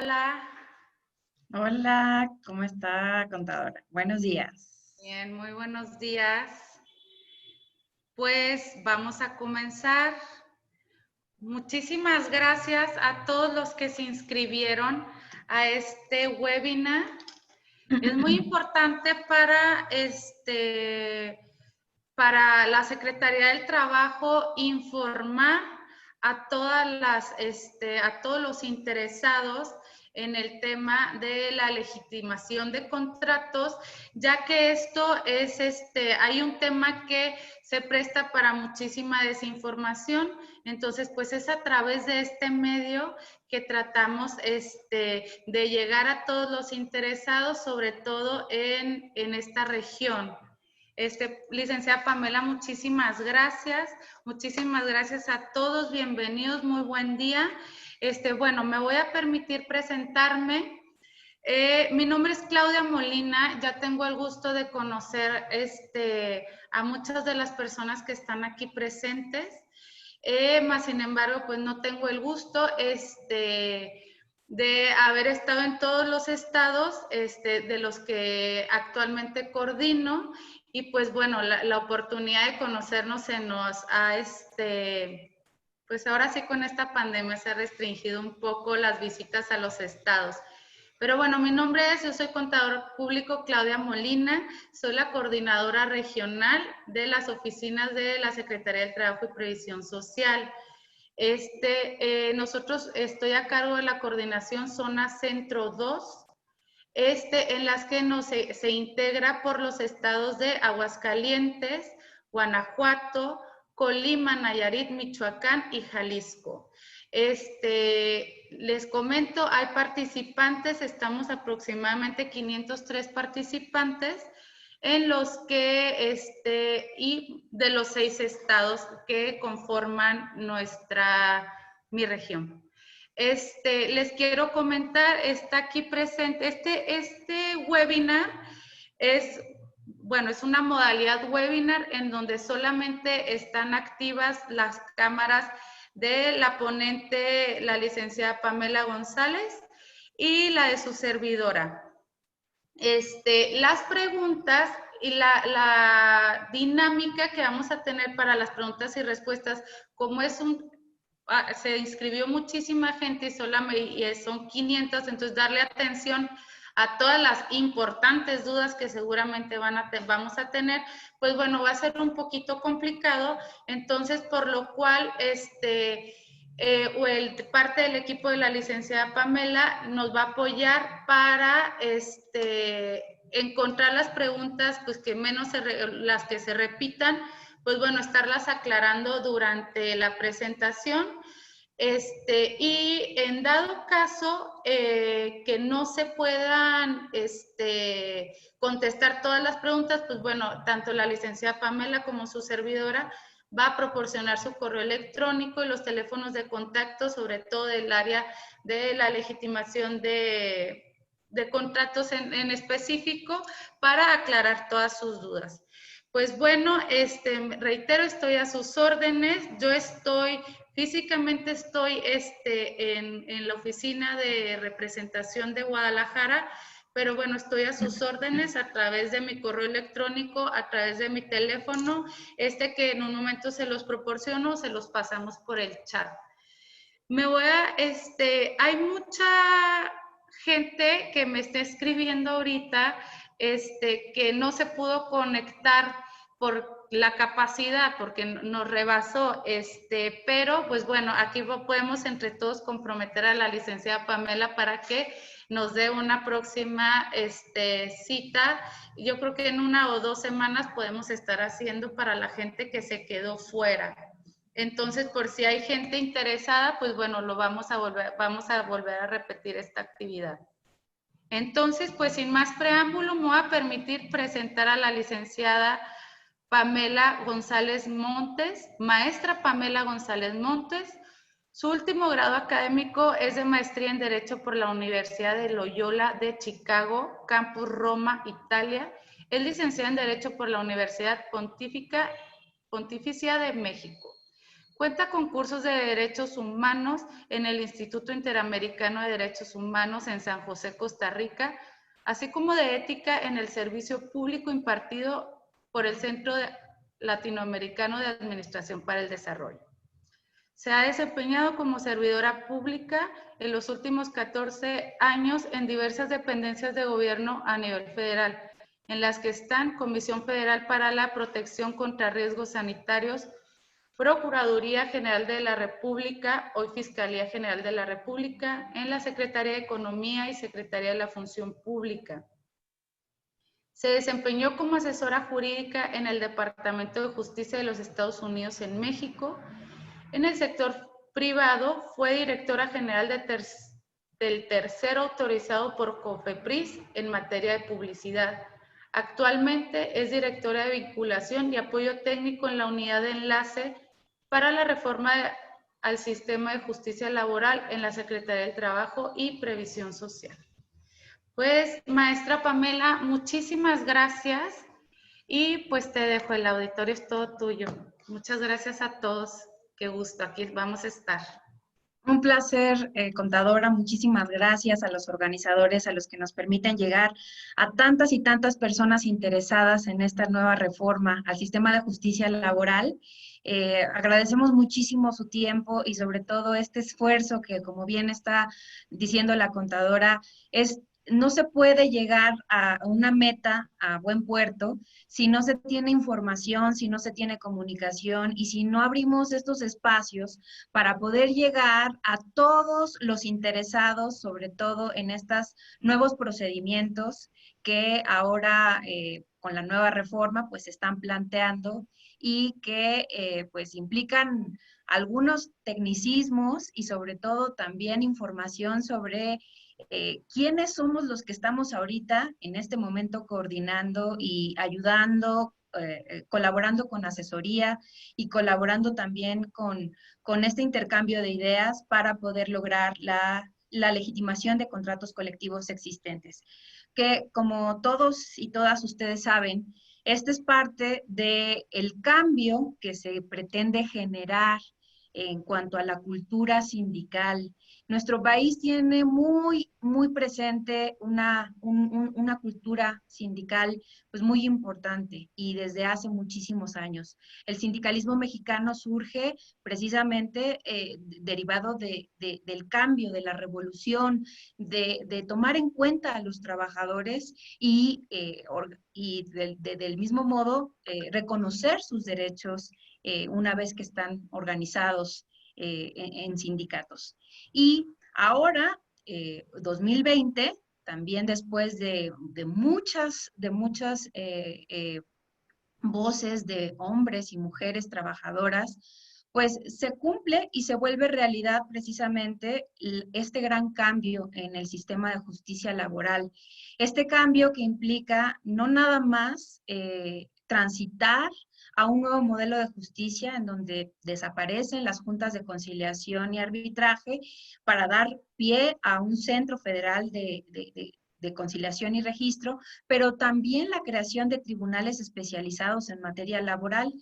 Hola, Hola, ¿cómo está, contadora? Buenos días. bien, muy buenos días. Pues vamos a comenzar. Muchísimas gracias a todos los que se inscribieron a este webinar. Es muy importante para la Secretaría del Trabajo informar a a todos los interesados en el tema de la legitimación de contratos, ya que esto es hay un tema que se presta para muchísima desinformación. Entonces, pues es a través de este medio que tratamos de llegar a todos los interesados, sobre todo en esta región. Licenciada Pamela, muchísimas gracias. Muchísimas gracias a todos. Bienvenidos, muy buen día. Bueno, me voy a permitir presentarme. Mi nombre es Claudia Molina. Ya tengo el gusto de conocer a muchas de las personas que están aquí presentes. Más sin embargo, pues no tengo el gusto de haber estado en todos los estados de los que actualmente coordino. Y pues bueno, la oportunidad de conocernos se nos ha, pues ahora sí con esta pandemia se ha restringido un poco las visitas a los estados. Pero bueno, mi nombre es, yo soy contador público Claudia Molina, soy la coordinadora regional de las oficinas de la Secretaría del Trabajo y Previsión Social. Nosotros estoy a cargo de la coordinación Zona Centro 2, en las que se integra por los estados de Aguascalientes, Guanajuato, Colima, Nayarit, Michoacán y Jalisco. Les comento, hay participantes, estamos aproximadamente 503 participantes, en los que, y de los 6 estados que conforman mi región. Les quiero comentar, está aquí presente, este webinar es, bueno, es una modalidad webinar en donde solamente están activas las cámaras de la ponente, la licenciada Pamela González, y la de su servidora. Las preguntas y la dinámica que vamos a tener para las preguntas y respuestas, como se inscribió muchísima gente y solamente son 500, entonces darle atención a todas las importantes dudas que seguramente vamos a tener, pues bueno, va a ser un poquito complicado. Entonces, por lo cual, parte del equipo de la licenciada Pamela nos va a apoyar para encontrar las preguntas, pues que menos las que se repitan, pues bueno, estarlas aclarando durante la presentación. Y en dado caso que no se puedan contestar todas las preguntas, pues bueno, tanto la licenciada Pamela como su servidora va a proporcionar su correo electrónico y los teléfonos de contacto, sobre todo del área de la legitimación de contratos en específico, para aclarar todas sus dudas. Pues bueno, reitero, estoy a sus órdenes. Yo físicamente estoy en la oficina de representación de Guadalajara, pero bueno, estoy a sus órdenes a través de mi correo electrónico, a través de mi teléfono, que en un momento se los proporciono, se los pasamos por el chat. Hay mucha gente que me está escribiendo ahorita, que no se pudo conectar por la capacidad, porque nos rebasó, pero pues bueno, aquí podemos entre todos comprometer a la licenciada Pamela para que nos dé una próxima cita. Yo creo que en 1 o 2 semanas podemos estar haciendo para la gente que se quedó fuera. Entonces, por si hay gente interesada, pues bueno, vamos a volver a repetir esta actividad. Entonces, pues sin más preámbulo, me voy a permitir presentar a la licenciada Pamela González Montes, maestra Pamela González Montes. Su último grado académico es de maestría en Derecho por la Universidad de Loyola de Chicago, Campus Roma, Italia. Es licenciada en Derecho por la Universidad Pontificia de México. Cuenta con cursos de derechos humanos en el Instituto Interamericano de Derechos Humanos en San José, Costa Rica, así como de ética en el servicio público impartido por el Centro Latinoamericano de Administración para el Desarrollo. Se ha desempeñado como servidora pública en los últimos 14 años en diversas dependencias de gobierno a nivel federal, en las que están Comisión Federal para la Protección contra Riesgos Sanitarios, Procuraduría General de la República, hoy Fiscalía General de la República, en la Secretaría de Economía y Secretaría de la Función Pública. Se desempeñó como asesora jurídica en el Departamento de Justicia de los Estados Unidos en México. En el sector privado fue directora general del tercero autorizado por COFEPRIS en materia de publicidad. Actualmente es directora de vinculación y apoyo técnico en la unidad de enlace para la reforma al sistema de justicia laboral en la Secretaría del Trabajo y Previsión Social. Pues, maestra Pamela, muchísimas gracias y pues te dejo, el auditorio es todo tuyo. Muchas gracias a todos. Qué gusto, aquí vamos a estar. Un placer, contadora. Muchísimas gracias a los organizadores, a los que nos permiten llegar a tantas y tantas personas interesadas en esta nueva reforma al sistema de justicia laboral. Agradecemos muchísimo su tiempo y sobre todo este esfuerzo que, como bien está diciendo la contadora, no se puede llegar a una meta a buen puerto si no se tiene información, si no se tiene comunicación y si no abrimos estos espacios para poder llegar a todos los interesados, sobre todo en estos nuevos procedimientos que ahora con la nueva reforma pues se están planteando y que pues implican algunos tecnicismos y sobre todo también información sobre quiénes somos los que estamos ahorita en este momento coordinando y ayudando, colaborando con asesoría y colaborando también con este intercambio de ideas para poder lograr la legitimación de contratos colectivos existentes. Que como todos y todas ustedes saben, este es parte del cambio que se pretende generar en cuanto a la cultura sindical. Nuestro país tiene muy presente una cultura sindical pues muy importante y desde hace muchísimos años. El sindicalismo mexicano surge precisamente derivado del cambio, de la revolución, de tomar en cuenta a los trabajadores y del mismo modo reconocer sus derechos una vez que están organizados en sindicatos. Y ahora, 2020, también después de muchas voces de hombres y mujeres trabajadoras, pues se cumple y se vuelve realidad precisamente este gran cambio en el sistema de justicia laboral. Este cambio que implica no nada más transitar a un nuevo modelo de justicia en donde desaparecen las juntas de conciliación y arbitraje para dar pie a un centro federal de conciliación y registro, pero también la creación de tribunales especializados en materia laboral,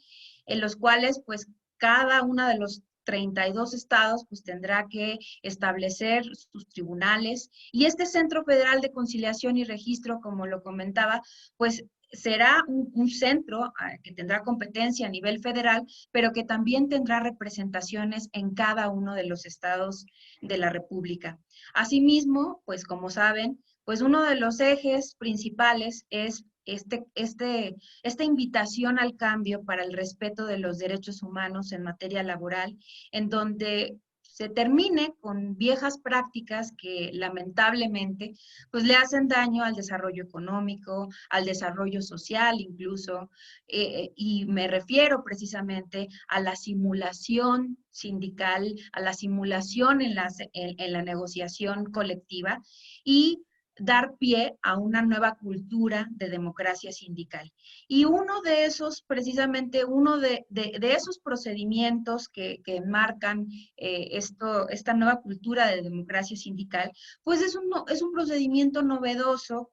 en los cuales pues cada uno de los 32 estados pues tendrá que establecer sus tribunales y este Centro Federal de Conciliación y Registro, como lo comentaba, pues será un centro que tendrá competencia a nivel federal, pero que también tendrá representaciones en cada uno de los estados de la República. Asimismo, pues como saben, pues uno de los ejes principales es esta invitación al cambio para el respeto de los derechos humanos en materia laboral, en donde se termine con viejas prácticas que lamentablemente pues le hacen daño al desarrollo económico, al desarrollo social incluso, y me refiero precisamente a la simulación sindical, a la simulación en la negociación colectiva y dar pie a una nueva cultura de democracia sindical. Y uno de esos, precisamente uno de esos procedimientos que marcan esta nueva cultura de democracia sindical, pues es un procedimiento novedoso,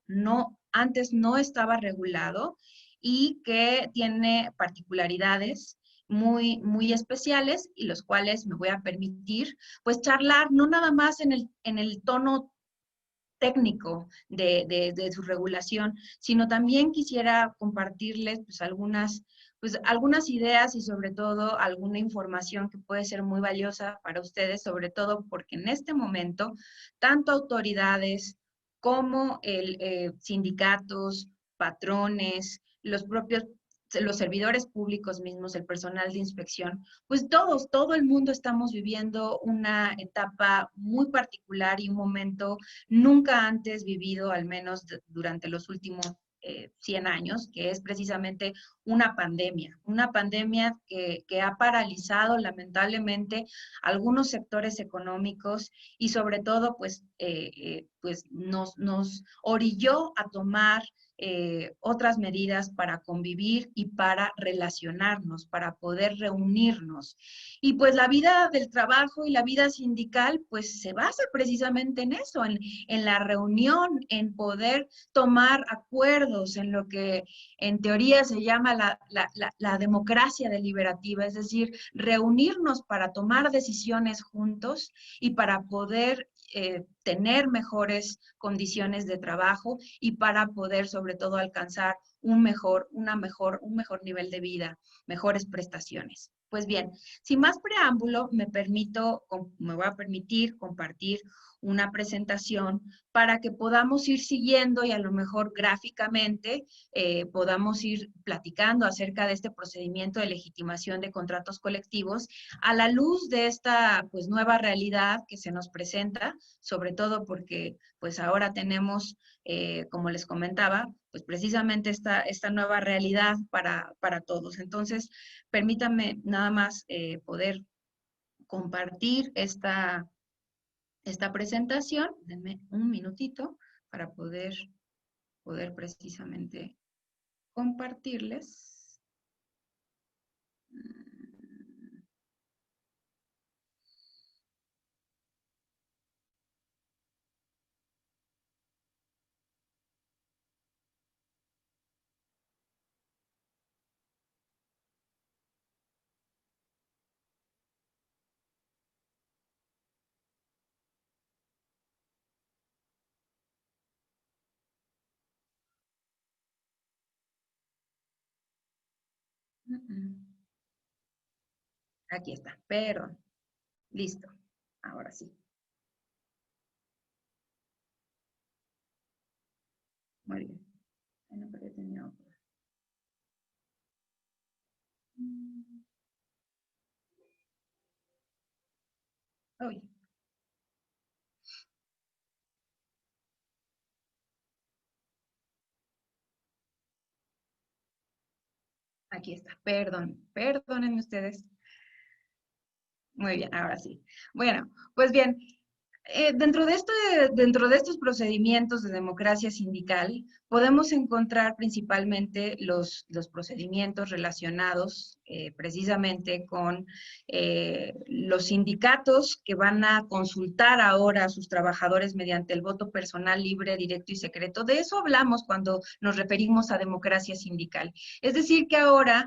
antes no estaba regulado y que tiene particularidades muy especiales y los cuales me voy a permitir pues charlar no nada más en el tono técnico de su regulación, sino también quisiera compartirles pues algunas ideas y sobre todo alguna información que puede ser muy valiosa para ustedes, sobre todo porque en este momento tanto autoridades como sindicatos, patrones, los servidores públicos mismos, el personal de inspección, pues todo el mundo estamos viviendo una etapa muy particular y un momento nunca antes vivido, al menos durante los últimos 100 años, que es precisamente una pandemia que ha paralizado lamentablemente algunos sectores económicos y sobre todo pues nos orilló a tomar otras medidas para convivir y para relacionarnos, para poder reunirnos. Y pues la vida del trabajo y la vida sindical pues se basa precisamente en eso, en la reunión, en poder tomar acuerdos, en lo que en teoría se llama la democracia deliberativa, es decir, reunirnos para tomar decisiones juntos y para poder tener mejores condiciones de trabajo y para poder sobre todo alcanzar un mejor nivel de vida, mejores prestaciones. Pues bien, sin más preámbulo, me voy a permitir compartir una presentación para que podamos ir siguiendo y a lo mejor gráficamente podamos ir platicando acerca de este procedimiento de legitimación de contratos colectivos a la luz de esta pues nueva realidad que se nos presenta, sobre todo porque pues ahora tenemos, como les comentaba, pues precisamente esta nueva realidad para todos. Entonces, permítanme nada más poder compartir esta presentación. Denme un minutito para poder precisamente compartirles. Aquí está, pero listo. Ahora sí. Muy bien. Bueno, pero tenía otro. Uy, aquí está. Perdónenme ustedes. Muy bien, ahora sí. Bueno, pues bien, dentro de estos procedimientos de democracia sindical, podemos encontrar principalmente los procedimientos relacionados precisamente con los sindicatos que van a consultar ahora a sus trabajadores mediante el voto personal libre, directo y secreto. De eso hablamos cuando nos referimos a democracia sindical. Es decir, que ahora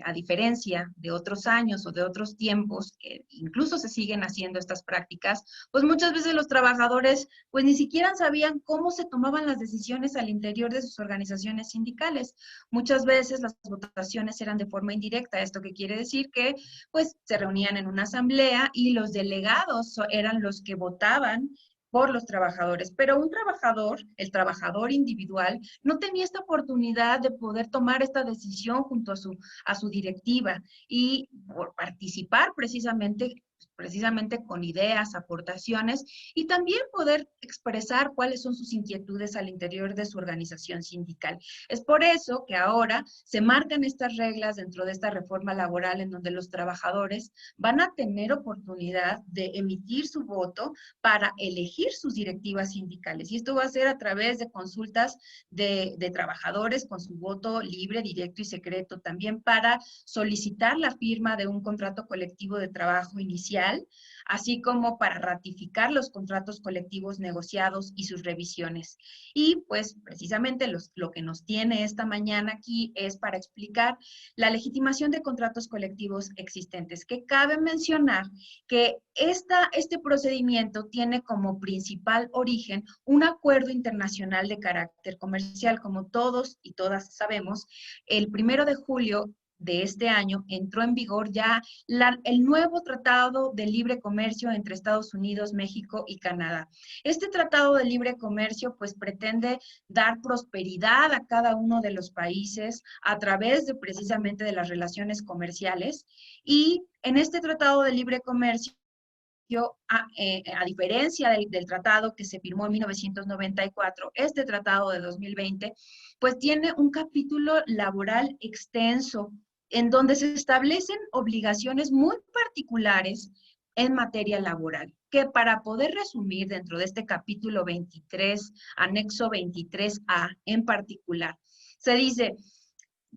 a diferencia de otros años o de otros tiempos, que incluso se siguen haciendo estas prácticas, pues muchas veces los trabajadores pues ni siquiera sabían cómo se tomaban las decisiones al interior de sus organizaciones sindicales. Muchas veces las votaciones eran de forma indirecta, esto que quiere decir que pues se reunían en una asamblea y los delegados eran los que votaban por los trabajadores, pero un trabajador, el trabajador individual, no tenía esta oportunidad de poder tomar esta decisión junto a su directiva y por participar precisamente con ideas, aportaciones y también poder expresar cuáles son sus inquietudes al interior de su organización sindical. Es por eso que ahora se marcan estas reglas dentro de esta reforma laboral en donde los trabajadores van a tener oportunidad de emitir su voto para elegir sus directivas sindicales. Y esto va a ser a través de consultas de trabajadores con su voto libre, directo y secreto, también para solicitar la firma de un contrato colectivo de trabajo inicial inicial, así como para ratificar los contratos colectivos negociados y sus revisiones. Y pues precisamente lo que nos tiene esta mañana aquí es para explicar la legitimación de contratos colectivos existentes, que cabe mencionar que este procedimiento tiene como principal origen un acuerdo internacional de carácter comercial. Como todos y todas sabemos, el 1 de julio de este año entró en vigor ya el nuevo Tratado de Libre Comercio entre Estados Unidos, México y Canadá. Este Tratado de Libre Comercio pues pretende dar prosperidad a cada uno de los países a través de precisamente de las relaciones comerciales, y en este Tratado de Libre Comercio, a diferencia del tratado que se firmó en 1994, este tratado de 2020, pues tiene un capítulo laboral extenso en donde se establecen obligaciones muy particulares en materia laboral, que para poder resumir dentro de este capítulo 23, anexo 23A en particular, se dice: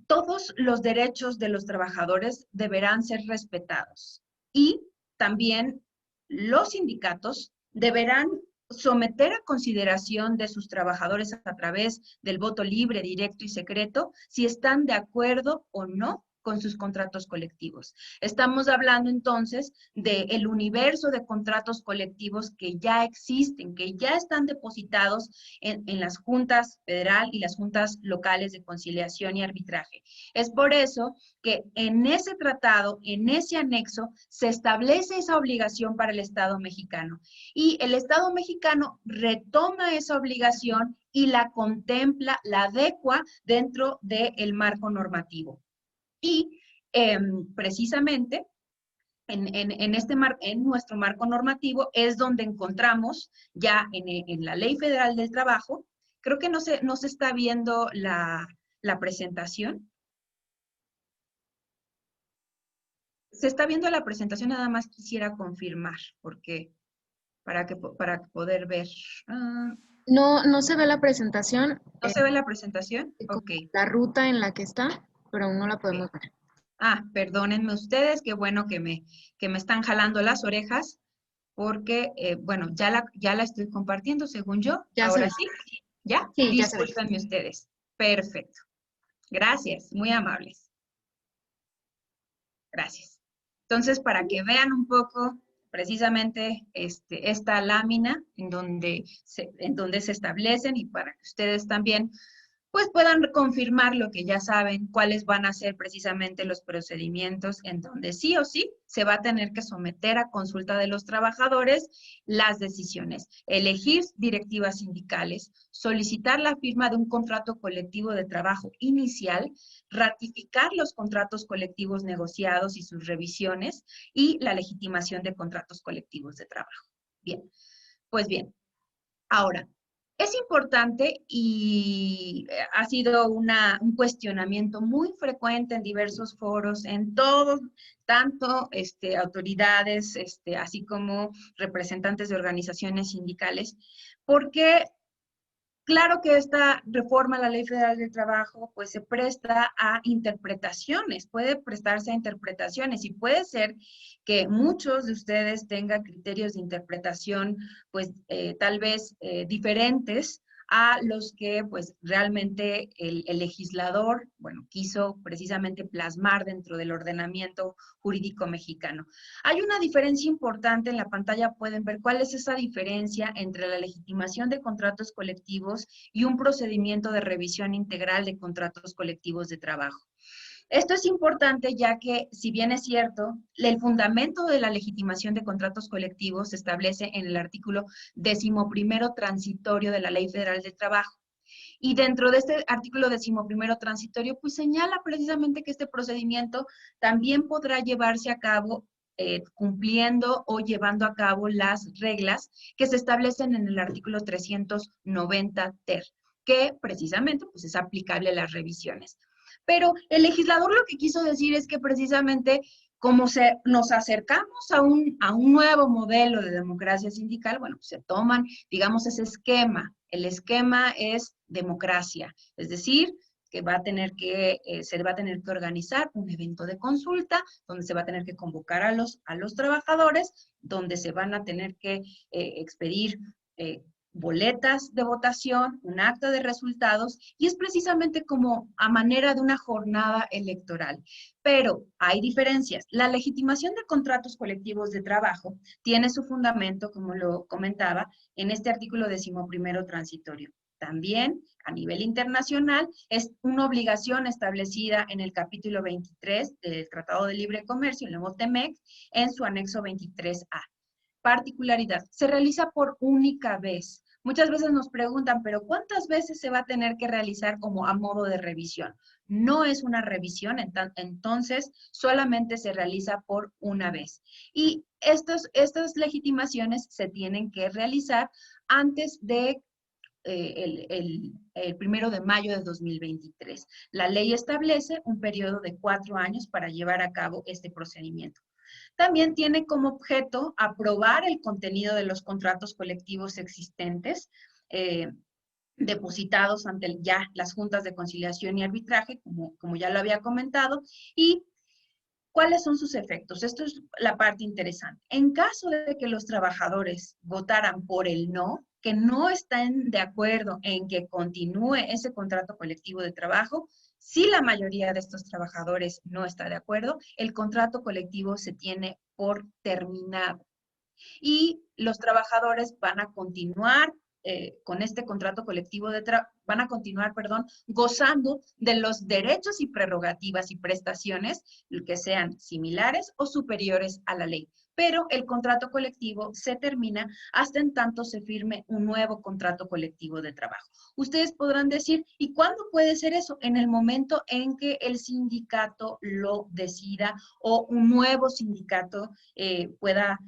todos los derechos de los trabajadores deberán ser respetados, y también los sindicatos deberán someter a consideración de sus trabajadores a través del voto libre, directo y secreto si están de acuerdo o no con sus contratos colectivos. Estamos hablando entonces del universo de contratos colectivos que ya existen, que ya están depositados en las juntas federal y las juntas locales de conciliación y arbitraje. Es por eso que en ese tratado, en ese anexo, se establece esa obligación para el Estado mexicano. Y el Estado mexicano retoma esa obligación y la contempla, la adecua dentro del marco normativo. Y precisamente en nuestro marco normativo es donde encontramos ya en la Ley Federal del Trabajo. Creo que no se está viendo la presentación. Se está viendo la presentación, nada más quisiera confirmar, porque para poder ver. No se ve la presentación. ¿No se ve la presentación? Ok. La ruta en la que está, pero no la podemos ver. Perdónenme ustedes, qué bueno que me están jalando las orejas, porque, bueno, ya la estoy compartiendo, según yo. Ya Ahora sí, ¿ya? Sí, discúlpenme ustedes. Perfecto. Gracias, muy amables. Gracias. Entonces, para que vean un poco precisamente esta lámina en donde se establecen, y para que ustedes también pues puedan confirmar lo que ya saben, cuáles van a ser precisamente los procedimientos en donde sí o sí se va a tener que someter a consulta de los trabajadores las decisiones: elegir directivas sindicales, solicitar la firma de un contrato colectivo de trabajo inicial, ratificar los contratos colectivos negociados y sus revisiones, y la legitimación de contratos colectivos de trabajo. Bien, pues bien, ahora, es importante y ha sido un cuestionamiento muy frecuente en diversos foros, en todos, tanto autoridades, así como representantes de organizaciones sindicales, porque claro que esta reforma a la Ley Federal del Trabajo pues se presta a interpretaciones, puede prestarse a interpretaciones, y puede ser que muchos de ustedes tengan criterios de interpretación pues tal vez diferentes a los que pues realmente el legislador, bueno, quiso precisamente plasmar dentro del ordenamiento jurídico mexicano. Hay una diferencia importante, en la pantalla pueden ver cuál es esa diferencia entre la legitimación de contratos colectivos y un procedimiento de revisión integral de contratos colectivos de trabajo. Esto es importante ya que, si bien es cierto, el fundamento de la legitimación de contratos colectivos se establece en el artículo 11º transitorio de la Ley Federal del Trabajo. Y dentro de este artículo 11º transitorio, pues señala precisamente que este procedimiento también podrá llevarse a cabo cumpliendo o llevando a cabo las reglas que se establecen en el artículo 390 ter, que precisamente pues es aplicable a las revisiones. Pero el legislador lo que quiso decir es que precisamente como nos acercamos a un nuevo modelo de democracia sindical, bueno, pues se toman, digamos, ese esquema. El esquema es democracia, es decir, que se va a tener que organizar un evento de consulta, donde se va a tener que convocar a los trabajadores, donde se van a tener que expedir boletas de votación, un acta de resultados, y es precisamente como a manera de una jornada electoral. Pero hay diferencias. La legitimación de contratos colectivos de trabajo tiene su fundamento, como lo comentaba, en este artículo 11º transitorio. También, a nivel internacional, es una obligación establecida en el capítulo 23 del Tratado de Libre Comercio, el nuevo TEMEC, en su anexo 23A. Particularidad, se realiza por única vez. Muchas veces nos preguntan, pero ¿cuántas veces se va a tener que realizar como a modo de revisión? No es una revisión, entonces solamente se realiza por una vez. Y estas legitimaciones se tienen que realizar antes de el 1 de mayo de 2023. La ley establece un periodo de 4 años para llevar a cabo este procedimiento. También tiene como objeto aprobar el contenido de los contratos colectivos existentes, depositados ante ya las juntas de conciliación y arbitraje, como ya lo había comentado, y ¿cuáles son sus efectos? Esto es la parte interesante. En caso de que los trabajadores votaran por el no, que no estén de acuerdo en que continúe ese contrato colectivo de trabajo, si la mayoría de estos trabajadores no está de acuerdo, el contrato colectivo se tiene por terminado. Y los trabajadores van a continuar con este contrato colectivo van a continuar, gozando de los derechos y prerrogativas y prestaciones que sean similares o superiores a la ley. Pero el contrato colectivo se termina hasta en tanto se firme un nuevo contrato colectivo de trabajo. Ustedes podrán decir, ¿y cuándo puede ser eso? En el momento en que el sindicato lo decida o un nuevo sindicato pueda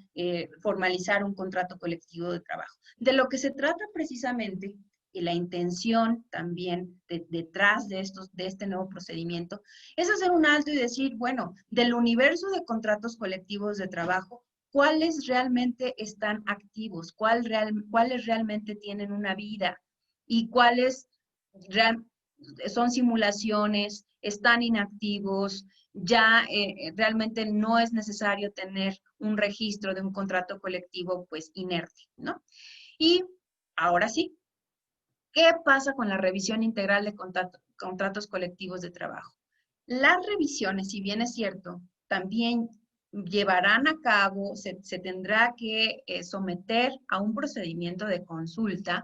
formalizar un contrato colectivo de trabajo. De lo que se trata precisamente, y la intención también detrás de este nuevo procedimiento, es hacer un alto y decir, bueno, del universo de contratos colectivos de trabajo, ¿cuáles realmente están activos? ¿Cuáles realmente tienen una vida? ¿Y cuáles son simulaciones, están inactivos? Ya realmente no es necesario tener un registro de un contrato colectivo pues inerte, ¿no? Y ahora sí, ¿qué pasa con la revisión integral de contratos colectivos de trabajo? Las revisiones, si bien es cierto, también llevarán a cabo, se tendrá que someter a un procedimiento de consulta.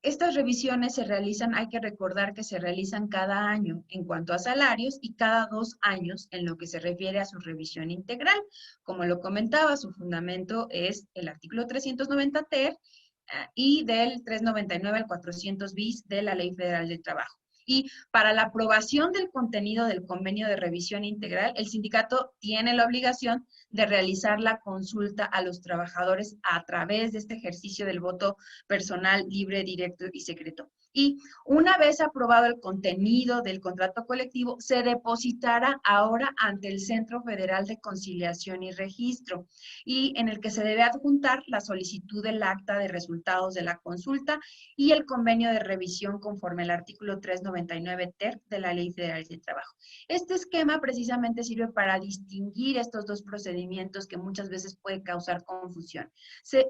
Estas revisiones se realizan, hay que recordar que se realizan cada año en cuanto a salarios y cada 2 años en lo que se refiere a su revisión integral. Como lo comentaba, su fundamento es el artículo 390 ter y del 399 al 400 bis de la Ley Federal del Trabajo. Y para la aprobación del contenido del convenio de revisión integral, el sindicato tiene la obligación de realizar la consulta a los trabajadores a través de este ejercicio del voto personal, libre, directo y secreto. Y una vez aprobado el contenido del contrato colectivo, se depositará ahora ante el Centro Federal de Conciliación y Registro, y en el que se debe adjuntar la solicitud del acta de resultados de la consulta y el convenio de revisión conforme al artículo 399 ter de la Ley Federal del Trabajo. Este esquema precisamente sirve para distinguir estos dos procedimientos que muchas veces puede causar confusión.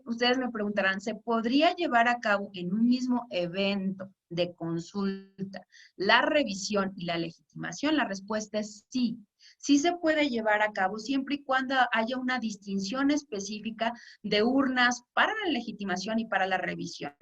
Ustedes me preguntarán, ¿se podría llevar a cabo en un mismo evento de consulta la revisión y la legitimación? La respuesta es sí. Sí se puede llevar a cabo siempre y cuando haya una distinción específica de urnas para la legitimación y para la revisión.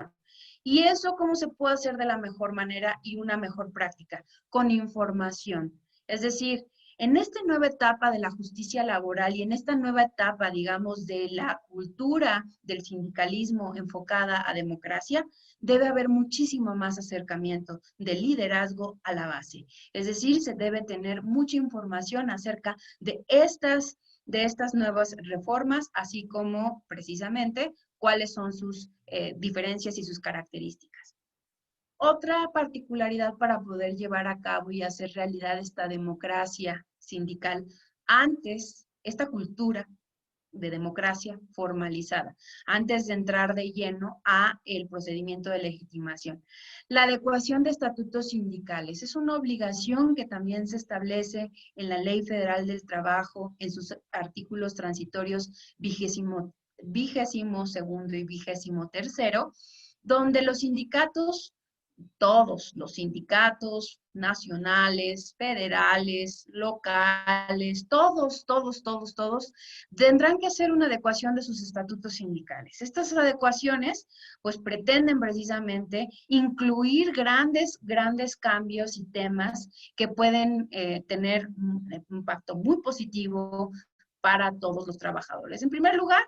¿Y eso cómo se puede hacer de la mejor manera y una mejor práctica? Con información. Es decir, en esta nueva etapa de la justicia laboral y en esta nueva etapa, digamos, de la cultura del sindicalismo enfocada a democracia, debe haber muchísimo más acercamiento del liderazgo a la base. Es decir, se debe tener mucha información acerca de estas nuevas reformas, así como precisamente cuáles son sus diferencias y sus características. Otra particularidad para poder llevar a cabo y hacer realidad esta democracia sindical, antes, esta cultura de democracia formalizada, antes de entrar de lleno a el procedimiento de legitimación. La adecuación de estatutos sindicales es una obligación que también se establece en la Ley Federal del Trabajo, en sus artículos transitorios 22º y 23º, donde los sindicatos, todos los sindicatos nacionales, federales, locales, todos, tendrán que hacer una adecuación de sus estatutos sindicales. Estas adecuaciones, pues, pretenden precisamente incluir grandes cambios y temas que pueden tener un impacto muy positivo para todos los trabajadores. En primer lugar,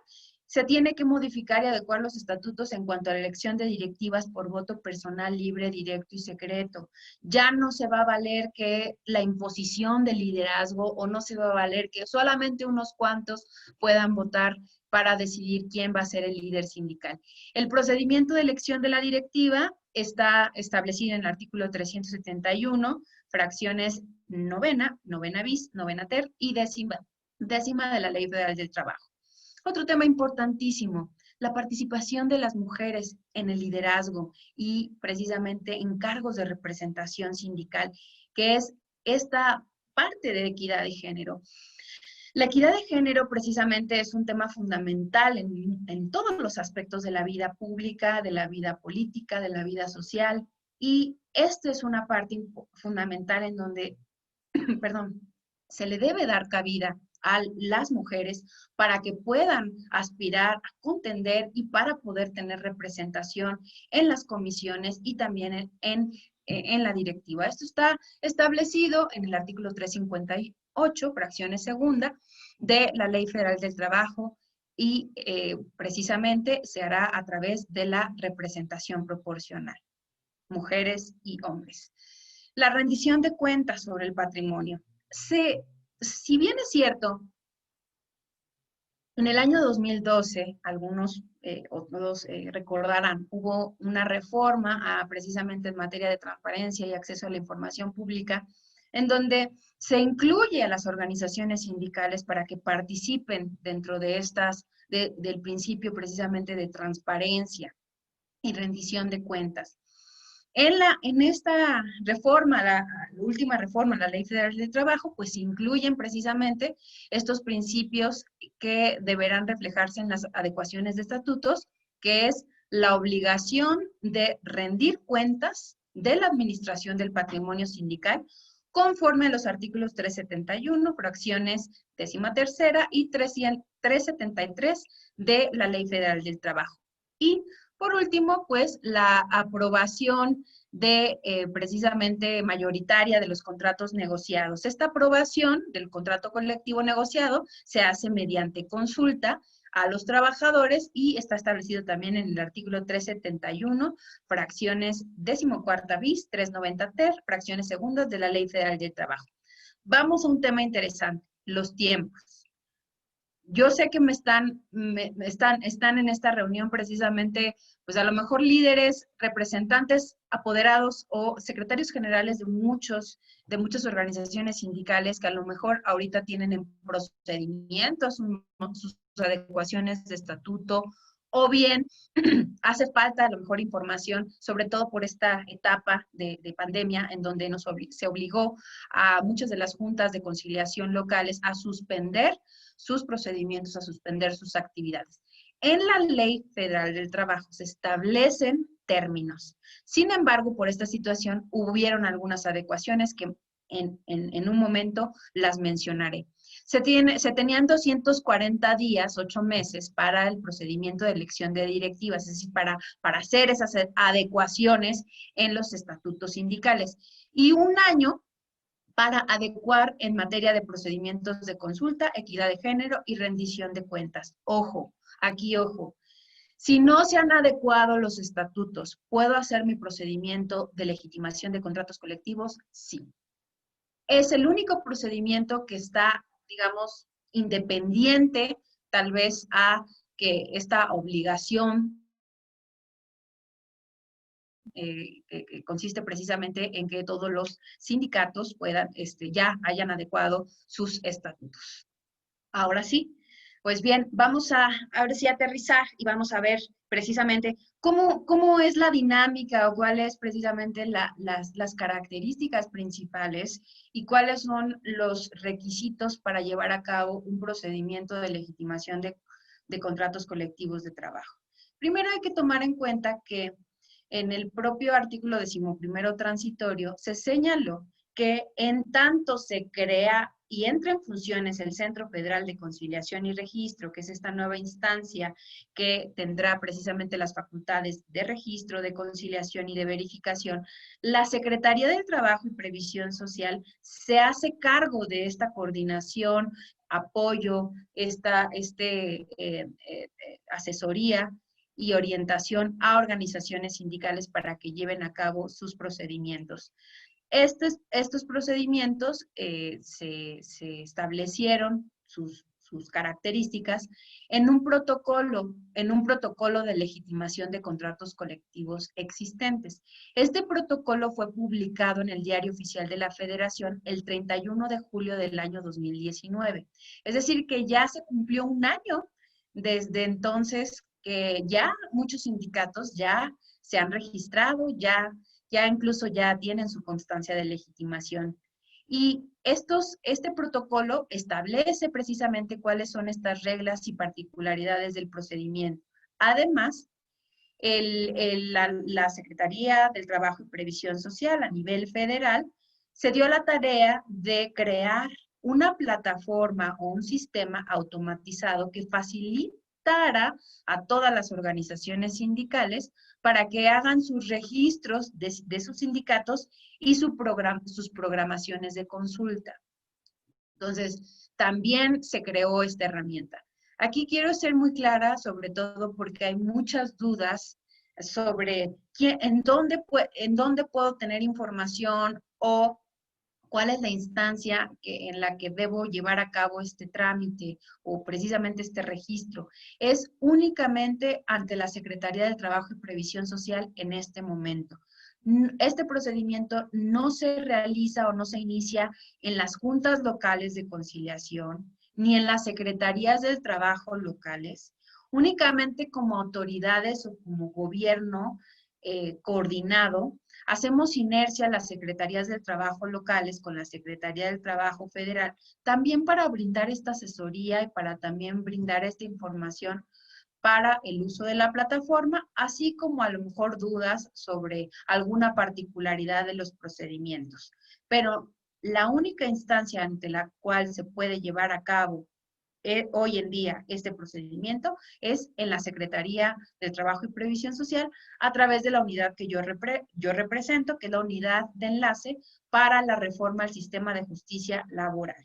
se tiene que modificar y adecuar los estatutos en cuanto a la elección de directivas por voto personal libre, directo y secreto. Ya no se va a valer que la imposición del liderazgo, o no se va a valer que solamente unos cuantos puedan votar para decidir quién va a ser el líder sindical. El procedimiento de elección de la directiva está establecido en el artículo 371, fracciones novena bis, novena ter y décima de la Ley Federal del Trabajo. Otro tema importantísimo, la participación de las mujeres en el liderazgo y precisamente en cargos de representación sindical, que es esta parte de equidad de género. La equidad de género precisamente es un tema fundamental en todos los aspectos de la vida pública, de la vida política, de la vida social, y esta es una parte fundamental en donde, perdón, se le debe dar cabida a las mujeres para que puedan aspirar a contender y para poder tener representación en las comisiones y también en la directiva. Esto está establecido en el artículo 358, fracciones segunda, de la Ley Federal del Trabajo, y precisamente se hará a través de la representación proporcional, mujeres y hombres. La rendición de cuentas sobre el patrimonio. Si bien es cierto, en el año 2012, algunos otros recordarán, hubo una reforma precisamente en materia de transparencia y acceso a la información pública, en donde se incluye a las organizaciones sindicales para que participen dentro de del principio precisamente de transparencia y rendición de cuentas. En esta reforma, la última reforma, la Ley Federal del Trabajo, pues incluyen precisamente estos principios que deberán reflejarse en las adecuaciones de estatutos, que es la obligación de rendir cuentas de la administración del patrimonio sindical conforme a los artículos 371, fracciones 13ª y 373 de la Ley Federal del Trabajo. Y por último, pues la aprobación de precisamente mayoritaria de los contratos negociados. Esta aprobación del contrato colectivo negociado se hace mediante consulta a los trabajadores y está establecido también en el artículo 371, fracciones 14ª bis, 390 ter, fracciones segundas de la Ley Federal del Trabajo. Vamos a un tema interesante, los tiempos. Yo sé que están en esta reunión precisamente, pues a lo mejor líderes, representantes, apoderados o secretarios generales de muchas organizaciones sindicales que a lo mejor ahorita tienen en procedimiento sus adecuaciones de estatuto, o bien hace falta a lo mejor información, sobre todo por esta etapa de pandemia en donde se obligó a muchas de las juntas de conciliación locales a suspender sus procedimientos, a suspender sus actividades. En la Ley Federal del Trabajo se establecen términos. Sin embargo, por esta situación hubieron algunas adecuaciones que en un momento las mencionaré. Se tenían 240 días, 8 meses, para el procedimiento de elección de directivas, es decir, para hacer esas adecuaciones en los estatutos sindicales. Y un año para adecuar en materia de procedimientos de consulta, equidad de género y rendición de cuentas. Ojo, aquí ojo. Si no se han adecuado los estatutos, ¿puedo hacer mi procedimiento de legitimación de contratos colectivos? Sí. Es el único procedimiento que está, digamos, independiente tal vez a que esta obligación que consiste precisamente en que todos los sindicatos puedan, ya hayan adecuado sus estatutos. Ahora sí, Pues bien, vamos a ahora sí aterrizar y vamos a ver precisamente cómo es la dinámica o cuáles precisamente las características principales y cuáles son los requisitos para llevar a cabo un procedimiento de legitimación de contratos colectivos de trabajo. Primero hay que tomar en cuenta que en el propio artículo 11º transitorio se señaló que en tanto se crea y entra en funciones el Centro Federal de Conciliación y Registro, que es esta nueva instancia que tendrá precisamente las facultades de registro, de conciliación y de verificación, la Secretaría del Trabajo y Previsión Social se hace cargo de esta coordinación, apoyo, asesoría y orientación a organizaciones sindicales para que lleven a cabo sus procedimientos. Estos procedimientos se establecieron sus características en un protocolo de legitimación de contratos colectivos existentes. Este protocolo fue publicado en el Diario Oficial de la Federación el 31 de julio del año 2019. Es decir, que ya se cumplió un año desde entonces que ya muchos sindicatos ya se han registrado, ya incluso ya tienen su constancia de legitimación. Y este protocolo establece precisamente cuáles son estas reglas y particularidades del procedimiento. Además, la Secretaría del Trabajo y Previsión Social a nivel federal se dio la tarea de crear una plataforma o un sistema automatizado que facilitara a todas las organizaciones sindicales para que hagan sus registros de sus sindicatos y sus programaciones de consulta. Entonces, también se creó esta herramienta. Aquí quiero ser muy clara, sobre todo porque hay muchas dudas sobre en dónde puedo tener información o cuál es la instancia en la que debo llevar a cabo este trámite o precisamente este registro. Es únicamente ante la Secretaría del Trabajo y Previsión Social en este momento. Este procedimiento no se realiza o no se inicia en las juntas locales de conciliación, ni en las secretarías del trabajo locales, únicamente como autoridades o como gobierno coordinado. Hacemos inercia las secretarías del trabajo locales con la Secretaría del Trabajo Federal, también para brindar esta asesoría y para también brindar esta información para el uso de la plataforma, así como a lo mejor dudas sobre alguna particularidad de los procedimientos. Pero la única instancia ante la cual se puede llevar a cabo hoy en día este procedimiento es en la Secretaría del Trabajo y Previsión Social a través de la unidad que yo represento, que es la unidad de enlace para la reforma al sistema de justicia laboral.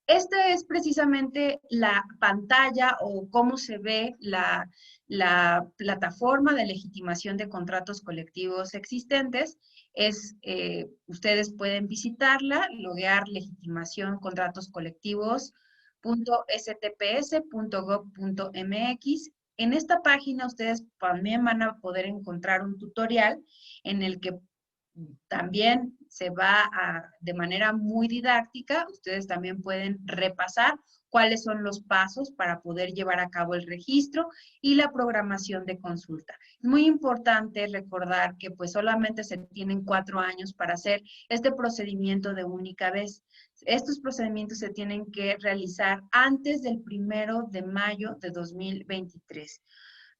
Esta es precisamente la pantalla o cómo se ve la plataforma de legitimación de contratos colectivos existentes. Ustedes pueden visitarla, loguear legitimación contratos colectivos.stps.gov.mx. En esta página ustedes también van a poder encontrar un tutorial en el que también se va de manera muy didáctica, ustedes también pueden repasar cuáles son los pasos para poder llevar a cabo el registro y la programación de consulta. Es muy importante recordar que pues solamente se tienen 4 años para hacer este procedimiento de única vez. Estos procedimientos se tienen que realizar antes del 1 de mayo de 2023.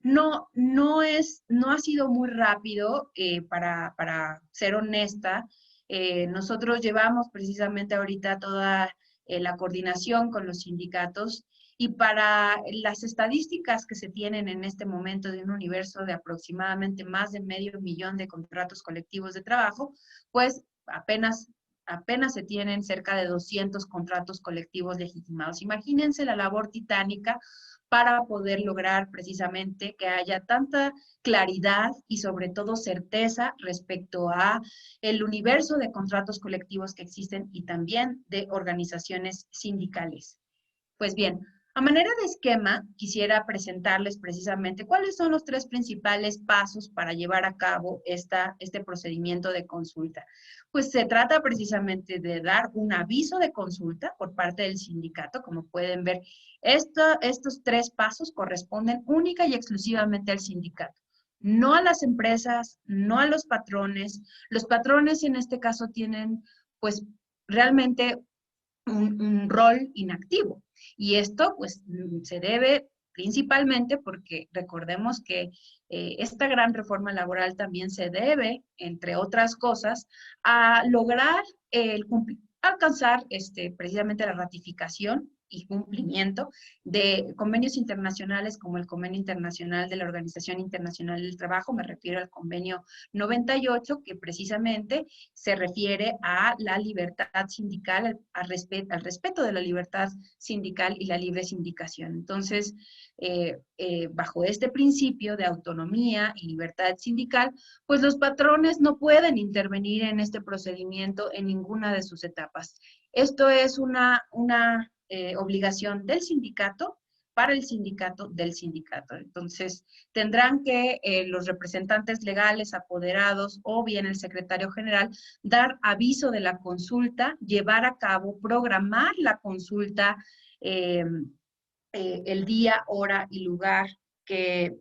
No ha sido muy rápido, para ser honesta. Nosotros llevamos precisamente ahorita toda la coordinación con los sindicatos y para las estadísticas que se tienen en este momento de un universo de aproximadamente más de 500,000 de contratos colectivos de trabajo, pues apenas se tienen cerca de 200 contratos colectivos legitimados. Imagínense la labor titánica para poder lograr precisamente que haya tanta claridad y sobre todo certeza respecto a el universo de contratos colectivos que existen y también de organizaciones sindicales. Pues bien, A manera de esquema, quisiera presentarles precisamente cuáles son los 3 principales pasos para llevar a cabo este procedimiento de consulta. Pues se trata precisamente de dar un aviso de consulta por parte del sindicato. Como pueden ver, estos 3 pasos corresponden única y exclusivamente al sindicato, no a las empresas, no a los patrones. Los patrones en este caso tienen pues realmente un rol inactivo. Y esto pues se debe principalmente porque recordemos que esta gran reforma laboral también se debe, entre otras cosas, a lograr alcanzar precisamente la ratificación y cumplimiento de convenios internacionales como el Convenio Internacional de la Organización Internacional del Trabajo. Me refiero al convenio 98, que precisamente se refiere a la libertad sindical, al respeto de la libertad sindical y la libre sindicación. Entonces, bajo este principio de autonomía y libertad sindical, pues los patrones no pueden intervenir en este procedimiento en ninguna de sus etapas. Esto es una obligación del sindicato para el sindicato del sindicato. Entonces, tendrán que los representantes legales, apoderados o bien el secretario general dar aviso de la consulta, llevar a cabo, programar la consulta, el día, hora y lugar que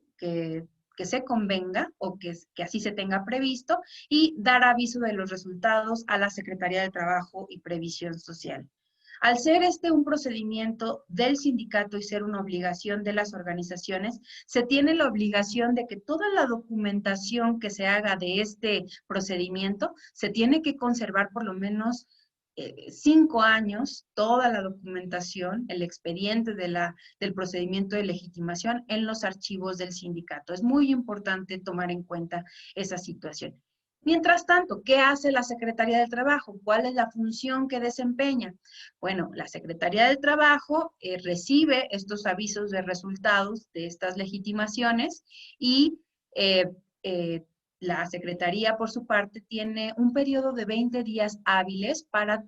se convenga o que así se tenga previsto, y dar aviso de los resultados a la Secretaría de Trabajo y Previsión Social. Al ser un procedimiento del sindicato y ser una obligación de las organizaciones, se tiene la obligación de que toda la documentación que se haga de este procedimiento se tiene que conservar por lo menos 5 años, toda la documentación, el expediente del procedimiento de legitimación en los archivos del sindicato. Es muy importante tomar en cuenta esa situación. Mientras tanto, ¿qué hace la Secretaría del Trabajo? ¿Cuál es la función que desempeña? Bueno, la Secretaría del Trabajo recibe estos avisos de resultados de estas legitimaciones y la Secretaría, por su parte, tiene un periodo de 20 días hábiles para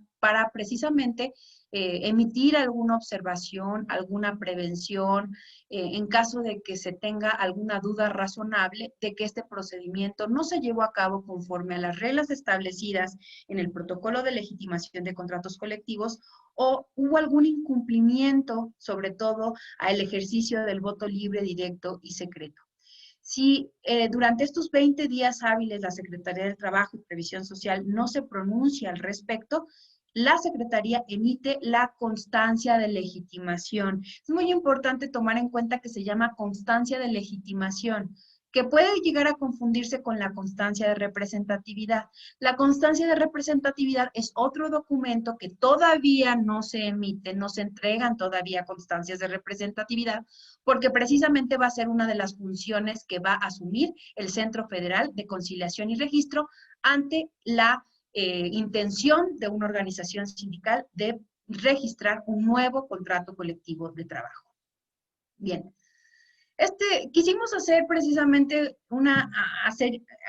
precisamente emitir alguna observación, alguna prevención, en caso de que se tenga alguna duda razonable de que este procedimiento no se llevó a cabo conforme a las reglas establecidas en el protocolo de legitimación de contratos colectivos, o hubo algún incumplimiento, sobre todo al ejercicio del voto libre, directo y secreto. Si durante estos 20 días hábiles la Secretaría del Trabajo y Previsión Social no se pronuncia al respecto, la Secretaría emite la constancia de legitimación. Es muy importante tomar en cuenta que se llama constancia de legitimación, que puede llegar a confundirse con la constancia de representatividad. La constancia de representatividad es otro documento que todavía no se emite, no se entregan todavía constancias de representatividad, porque precisamente va a ser una de las funciones que va a asumir el Centro Federal de Conciliación y Registro ante la intención de una organización sindical de registrar un nuevo contrato colectivo de trabajo. Bien. Quisimos hacer precisamente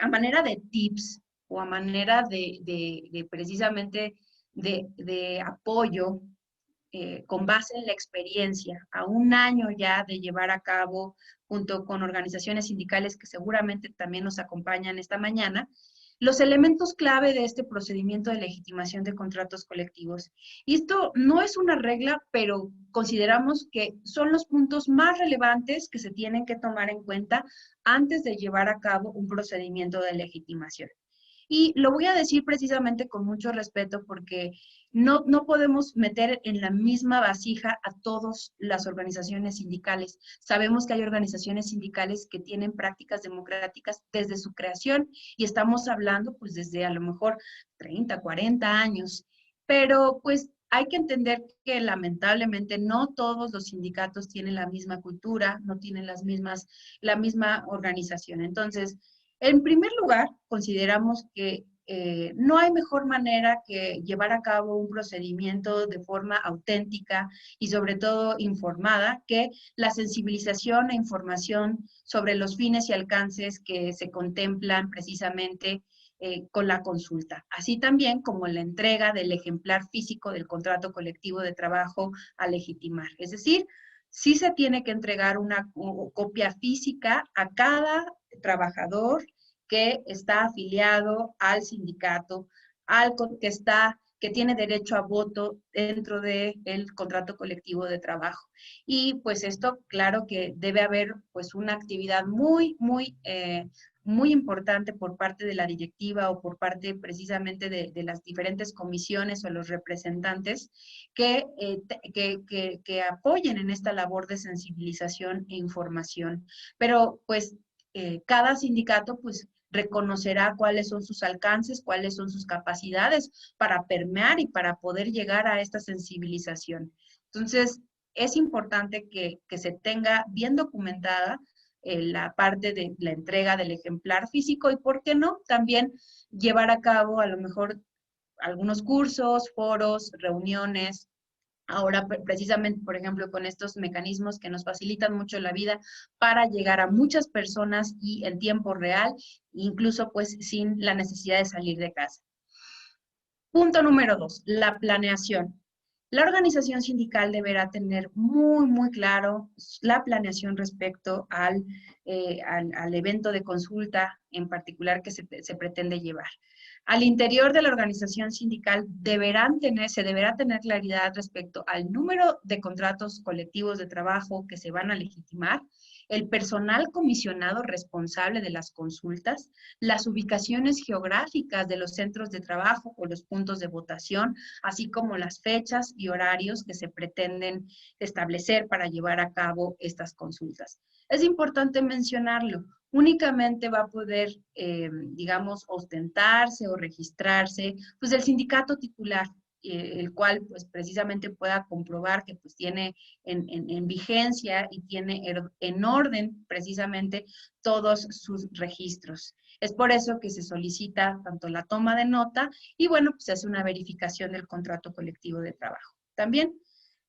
a manera de tips o a manera de precisamente de apoyo con base en la experiencia, a un año ya de llevar a cabo, junto con organizaciones sindicales que seguramente también nos acompañan esta mañana, los elementos clave de este procedimiento de legitimación de contratos colectivos. Y esto no es una regla, pero consideramos que son los puntos más relevantes que se tienen que tomar en cuenta antes de llevar a cabo un procedimiento de legitimación. Y lo voy a decir precisamente con mucho respeto porque no podemos meter en la misma vasija a todas las organizaciones sindicales. Sabemos que hay organizaciones sindicales que tienen prácticas democráticas desde su creación y estamos hablando pues desde a lo mejor 30, 40 años. Pero pues hay que entender que lamentablemente no todos los sindicatos tienen la misma cultura, no tienen la misma organización. Entonces, en primer lugar, consideramos que no hay mejor manera que llevar a cabo un procedimiento de forma auténtica y sobre todo informada que la sensibilización e información sobre los fines y alcances que se contemplan precisamente con la consulta, así también como la entrega del ejemplar físico del contrato colectivo de trabajo a legitimar. Es decir, sí se tiene que entregar una copia física a cada trabajador que está afiliado al sindicato, que tiene derecho a voto dentro del contrato colectivo de trabajo. Y pues esto, claro que debe haber pues una actividad muy importante por parte de la directiva o por parte precisamente de las diferentes comisiones o los representantes que apoyen en esta labor de sensibilización e información. Pero pues cada sindicato pues reconocerá cuáles son sus alcances, cuáles son sus capacidades para permear y para poder llegar a esta sensibilización. Entonces, es importante que se tenga bien documentada la parte de la entrega del ejemplar físico y, ¿por qué no?, también llevar a cabo a lo mejor algunos cursos, foros, reuniones. Ahora, precisamente, por ejemplo, con estos mecanismos que nos facilitan mucho la vida para llegar a muchas personas y en tiempo real, incluso pues sin la necesidad de salir de casa. Punto número 2, la planeación. La organización sindical deberá tener muy claro la planeación respecto al evento de consulta en particular que se pretende llevar. Al interior de la organización sindical se deberá tener claridad respecto al número de contratos colectivos de trabajo que se van a legitimar, el personal comisionado responsable de las consultas, las ubicaciones geográficas de los centros de trabajo o los puntos de votación, así como las fechas y horarios que se pretenden establecer para llevar a cabo estas consultas. Es importante mencionarlo. Únicamente va a poder, digamos, ostentarse o registrarse, pues el sindicato titular, el cual pues precisamente pueda comprobar que pues tiene en vigencia y tiene en orden precisamente todos sus registros. Es por eso que se solicita tanto la toma de nota y bueno, pues se hace una verificación del contrato colectivo de trabajo. También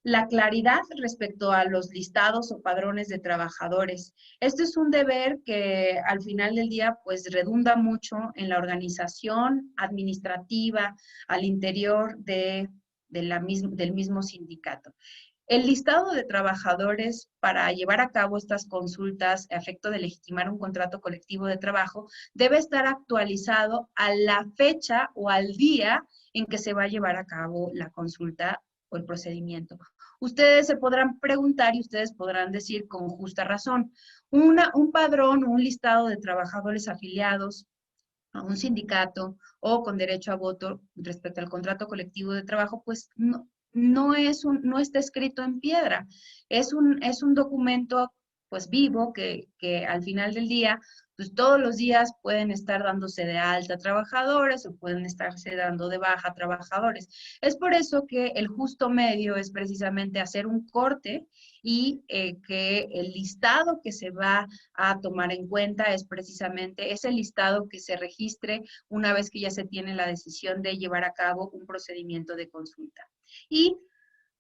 la claridad respecto a los listados o padrones de trabajadores. Este es un deber que al final del día pues redunda mucho en la organización administrativa al interior del mismo sindicato. El listado de trabajadores para llevar a cabo estas consultas a efecto de legitimar un contrato colectivo de trabajo debe estar actualizado a la fecha o al día en que se va a llevar a cabo la consulta o el procedimiento. Ustedes se podrán preguntar y ustedes podrán decir con justa razón, un padrón o un listado de trabajadores afiliados a un sindicato o con derecho a voto respecto al contrato colectivo de trabajo, pues no está escrito en piedra. Es un documento pues vivo que al final del día, pues todos los días pueden estar dándose de alta trabajadores o pueden estarse dando de baja trabajadores. Es por eso que el justo medio es precisamente hacer un corte y que el listado que se va a tomar en cuenta es precisamente ese listado que se registre una vez que ya se tiene la decisión de llevar a cabo un procedimiento de consulta. Y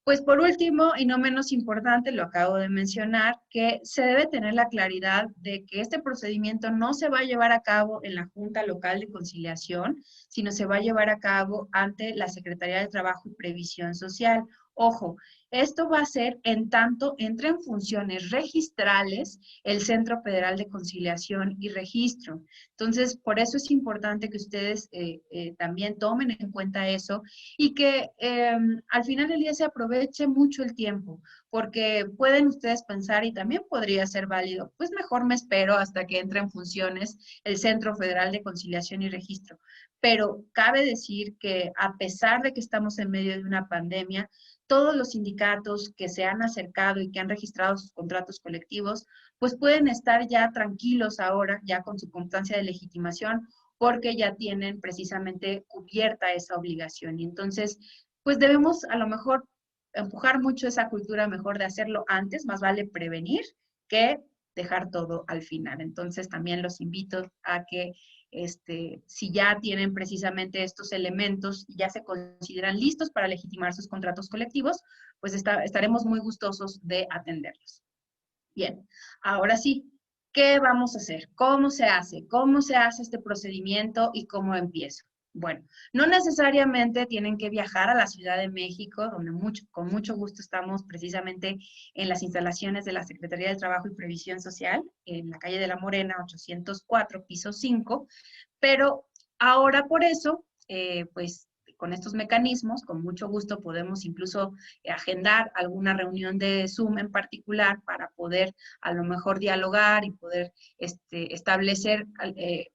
pues por último, y no menos importante, lo acabo de mencionar, que se debe tener la claridad de que este procedimiento no se va a llevar a cabo en la Junta Local de Conciliación, sino se va a llevar a cabo ante la Secretaría de Trabajo y Previsión Social. Ojo, esto va a ser en tanto entre en funciones registrales el Centro Federal de Conciliación y Registro. Entonces, por eso es importante que ustedes también tomen en cuenta eso y que al final del día se aproveche mucho el tiempo, porque pueden ustedes pensar, y también podría ser válido, pues mejor me espero hasta que entre en funciones el Centro Federal de Conciliación y Registro. Pero cabe decir que a pesar de que estamos en medio de una pandemia, todos los sindicatos que se han acercado y que han registrado sus contratos colectivos, pues pueden estar ya tranquilos ahora, ya con su constancia de legitimación, porque ya tienen precisamente cubierta esa obligación. Y entonces, pues debemos a lo mejor empujar mucho esa cultura mejor de hacerlo antes, más vale prevenir que dejar todo al final. Entonces, también los invito a que si ya tienen precisamente estos elementos y ya se consideran listos para legitimar sus contratos colectivos, pues estaremos muy gustosos de atenderlos. Bien, ahora sí, ¿qué vamos a hacer? ¿Cómo se hace? ¿Cómo se hace este procedimiento y cómo empiezo? Bueno, no necesariamente tienen que viajar a la Ciudad de México, donde con mucho gusto estamos precisamente en las instalaciones de la Secretaría del Trabajo y Previsión Social, en la calle de la Morena, 804, piso 5, pero ahora por eso, pues con estos mecanismos, con mucho gusto podemos incluso agendar alguna reunión de Zoom en particular para poder a lo mejor dialogar y poder establecer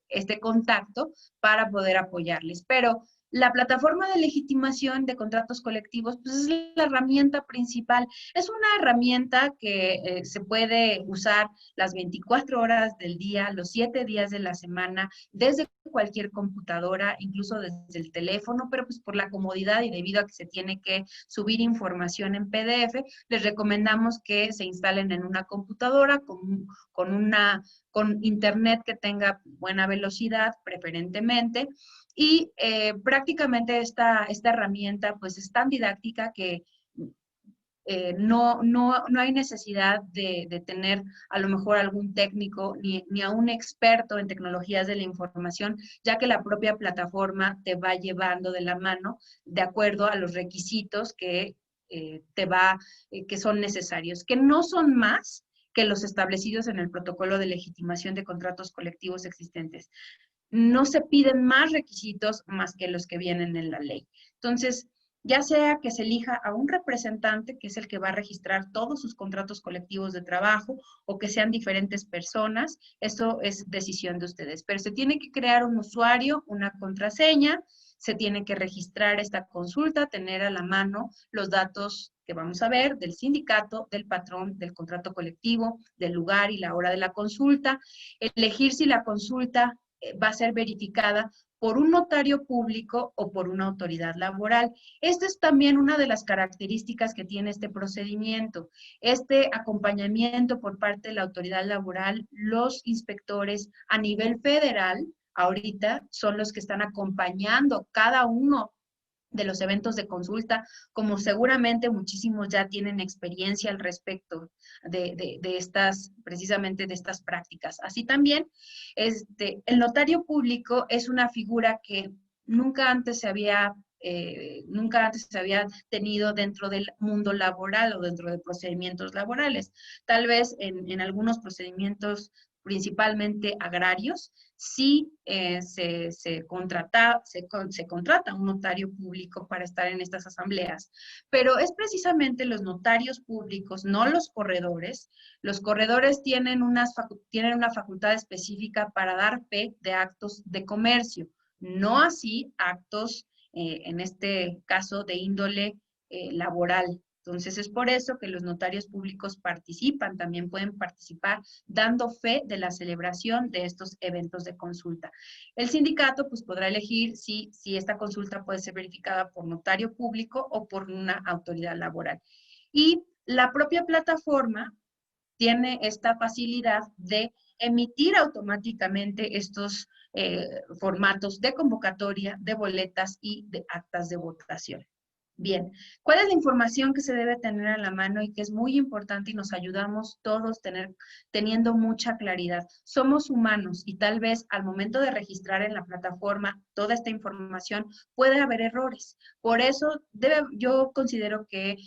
este contacto para poder apoyarles. Pero la plataforma de legitimación de contratos colectivos, pues es la herramienta principal. Es una herramienta que se puede usar las 24 horas del día, los 7 días de la semana, desde cualquier computadora, incluso desde el teléfono, pero pues por la comodidad y debido a que se tiene que subir información en PDF, les recomendamos que se instalen en una computadora con internet que tenga buena velocidad, preferentemente, y prácticamente esta herramienta pues es tan didáctica que no hay necesidad de tener a lo mejor algún técnico ni a un experto en tecnologías de la información, ya que la propia plataforma te va llevando de la mano de acuerdo a los requisitos que que son necesarios, que no son más que los establecidos en el protocolo de legitimación de contratos colectivos existentes. No se piden más requisitos más que los que vienen en la ley. Entonces, ya sea que se elija a un representante, que es el que va a registrar todos sus contratos colectivos de trabajo, o que sean diferentes personas, eso es decisión de ustedes. Pero se tiene que crear un usuario, una contraseña, se tiene que registrar esta consulta, tener a la mano los datos que vamos a ver del sindicato, del patrón, del contrato colectivo, del lugar y la hora de la consulta, elegir si la consulta va a ser verificada por un notario público o por una autoridad laboral. Esta es también una de las características que tiene este procedimiento. Este acompañamiento por parte de la autoridad laboral, los inspectores a nivel federal, ahorita son los que están acompañando cada uno de los eventos de consulta, como seguramente muchísimos ya tienen experiencia al respecto de estas, precisamente de estas prácticas. Así también, el notario público es una figura que nunca antes se había tenido dentro del mundo laboral o dentro de procedimientos laborales. Tal vez en algunos procedimientos principalmente agrarios, sí se contrata un notario público para estar en estas asambleas, pero es precisamente los notarios públicos, no los corredores. Los corredores tienen una facultad específica para dar fe de actos de comercio, no así actos, en este caso, de índole laboral. Entonces, es por eso que los notarios públicos participan, también pueden participar dando fe de la celebración de estos eventos de consulta. El sindicato pues podrá elegir si esta consulta puede ser verificada por notario público o por una autoridad laboral. Y la propia plataforma tiene esta facilidad de emitir automáticamente estos formatos de convocatoria, de boletas y de actas de votación. Bien, ¿cuál es la información que se debe tener a la mano y que es muy importante y nos ayudamos todos teniendo mucha claridad? Somos humanos y tal vez al momento de registrar en la plataforma toda esta información puede haber errores. Por eso yo considero que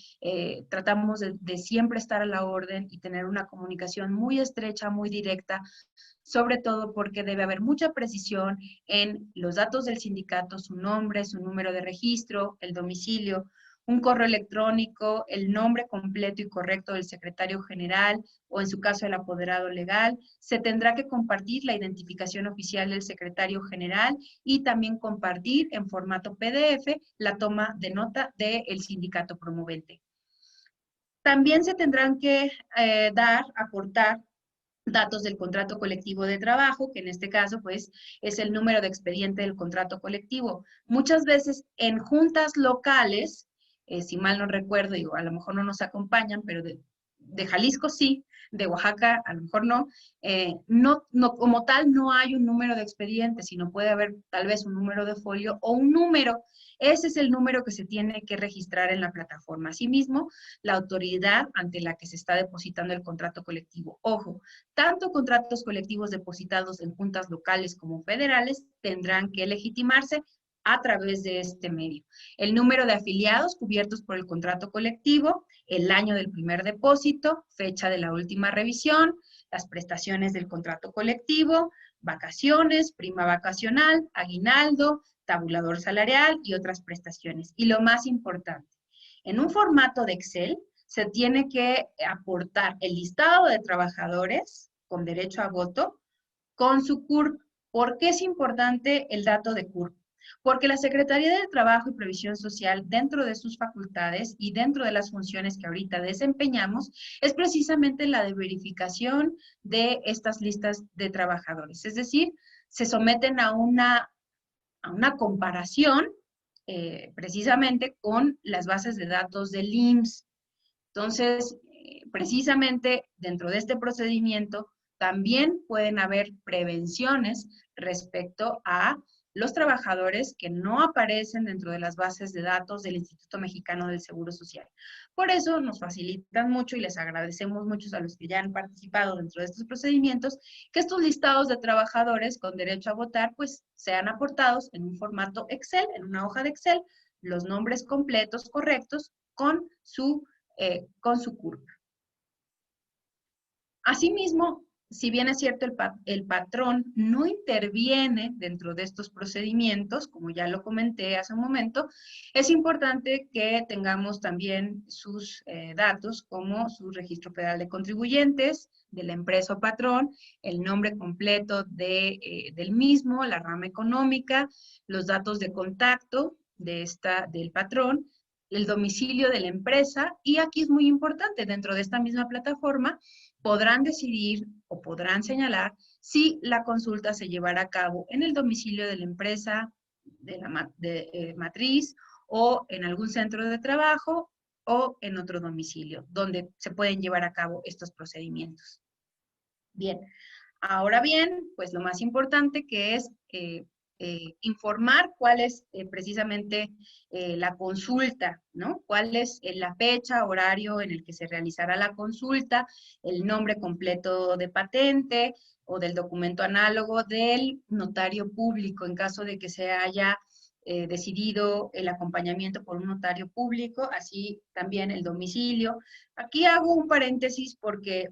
tratamos de siempre estar a la orden y tener una comunicación muy estrecha, muy directa, sobre todo porque debe haber mucha precisión en los datos del sindicato, su nombre, su número de registro, el domicilio, un correo electrónico, el nombre completo y correcto del secretario general o en su caso el apoderado legal. Se tendrá que compartir la identificación oficial del secretario general y también compartir en formato PDF la toma de nota del sindicato promovente. También se tendrán que aportar datos del contrato colectivo de trabajo, que en este caso, pues, es el número de expediente del contrato colectivo. Muchas veces en juntas locales, si mal no recuerdo, digo, a lo mejor no nos acompañan, pero de Jalisco sí, de Oaxaca a lo mejor no, como tal no hay un número de expediente, sino puede haber tal vez un número de folio o un número. Ese es el número que se tiene que registrar en la plataforma. Asimismo, la autoridad ante la que se está depositando el contrato colectivo. Ojo, tanto contratos colectivos depositados en juntas locales como federales tendrán que legitimarse a través de este medio. El número de afiliados cubiertos por el contrato colectivo, el año del primer depósito, fecha de la última revisión, las prestaciones del contrato colectivo, vacaciones, prima vacacional, aguinaldo, tabulador salarial y otras prestaciones. Y lo más importante, en un formato de Excel se tiene que aportar el listado de trabajadores con derecho a voto con su CURP. ¿Por qué es importante el dato de CURP? Porque la Secretaría de Trabajo y Previsión Social, dentro de sus facultades y dentro de las funciones que ahorita desempeñamos, es precisamente la de verificación de estas listas de trabajadores. Es decir, se someten a una comparación precisamente con las bases de datos del IMSS. Entonces, precisamente dentro de este procedimiento también pueden haber prevenciones respecto a los trabajadores que no aparecen dentro de las bases de datos del Instituto Mexicano del Seguro Social. Por eso nos facilitan mucho y les agradecemos mucho a los que ya han participado dentro de estos procedimientos, que estos listados de trabajadores con derecho a votar pues sean aportados en un formato Excel, en una hoja de Excel, los nombres completos correctos con su CURP. Asimismo, si bien es cierto, el patrón no interviene dentro de estos procedimientos, como ya lo comenté hace un momento, es importante que tengamos también sus datos, como su registro federal de contribuyentes, de la empresa o patrón, el nombre completo del mismo, la rama económica, los datos de contacto del patrón, el domicilio de la empresa, y aquí es muy importante, dentro de esta misma plataforma, podrán decidir o podrán señalar si la consulta se llevará a cabo en el domicilio de la empresa, de la matriz, o en algún centro de trabajo, o en otro domicilio, donde se pueden llevar a cabo estos procedimientos. Bien, ahora bien, pues lo más importante que es informar cuál es precisamente la consulta, ¿no? Cuál es la fecha, horario en el que se realizará la consulta, el nombre completo de patente o del documento análogo del notario público en caso de que se haya decidido el acompañamiento por un notario público, así también el domicilio. Aquí hago un paréntesis porque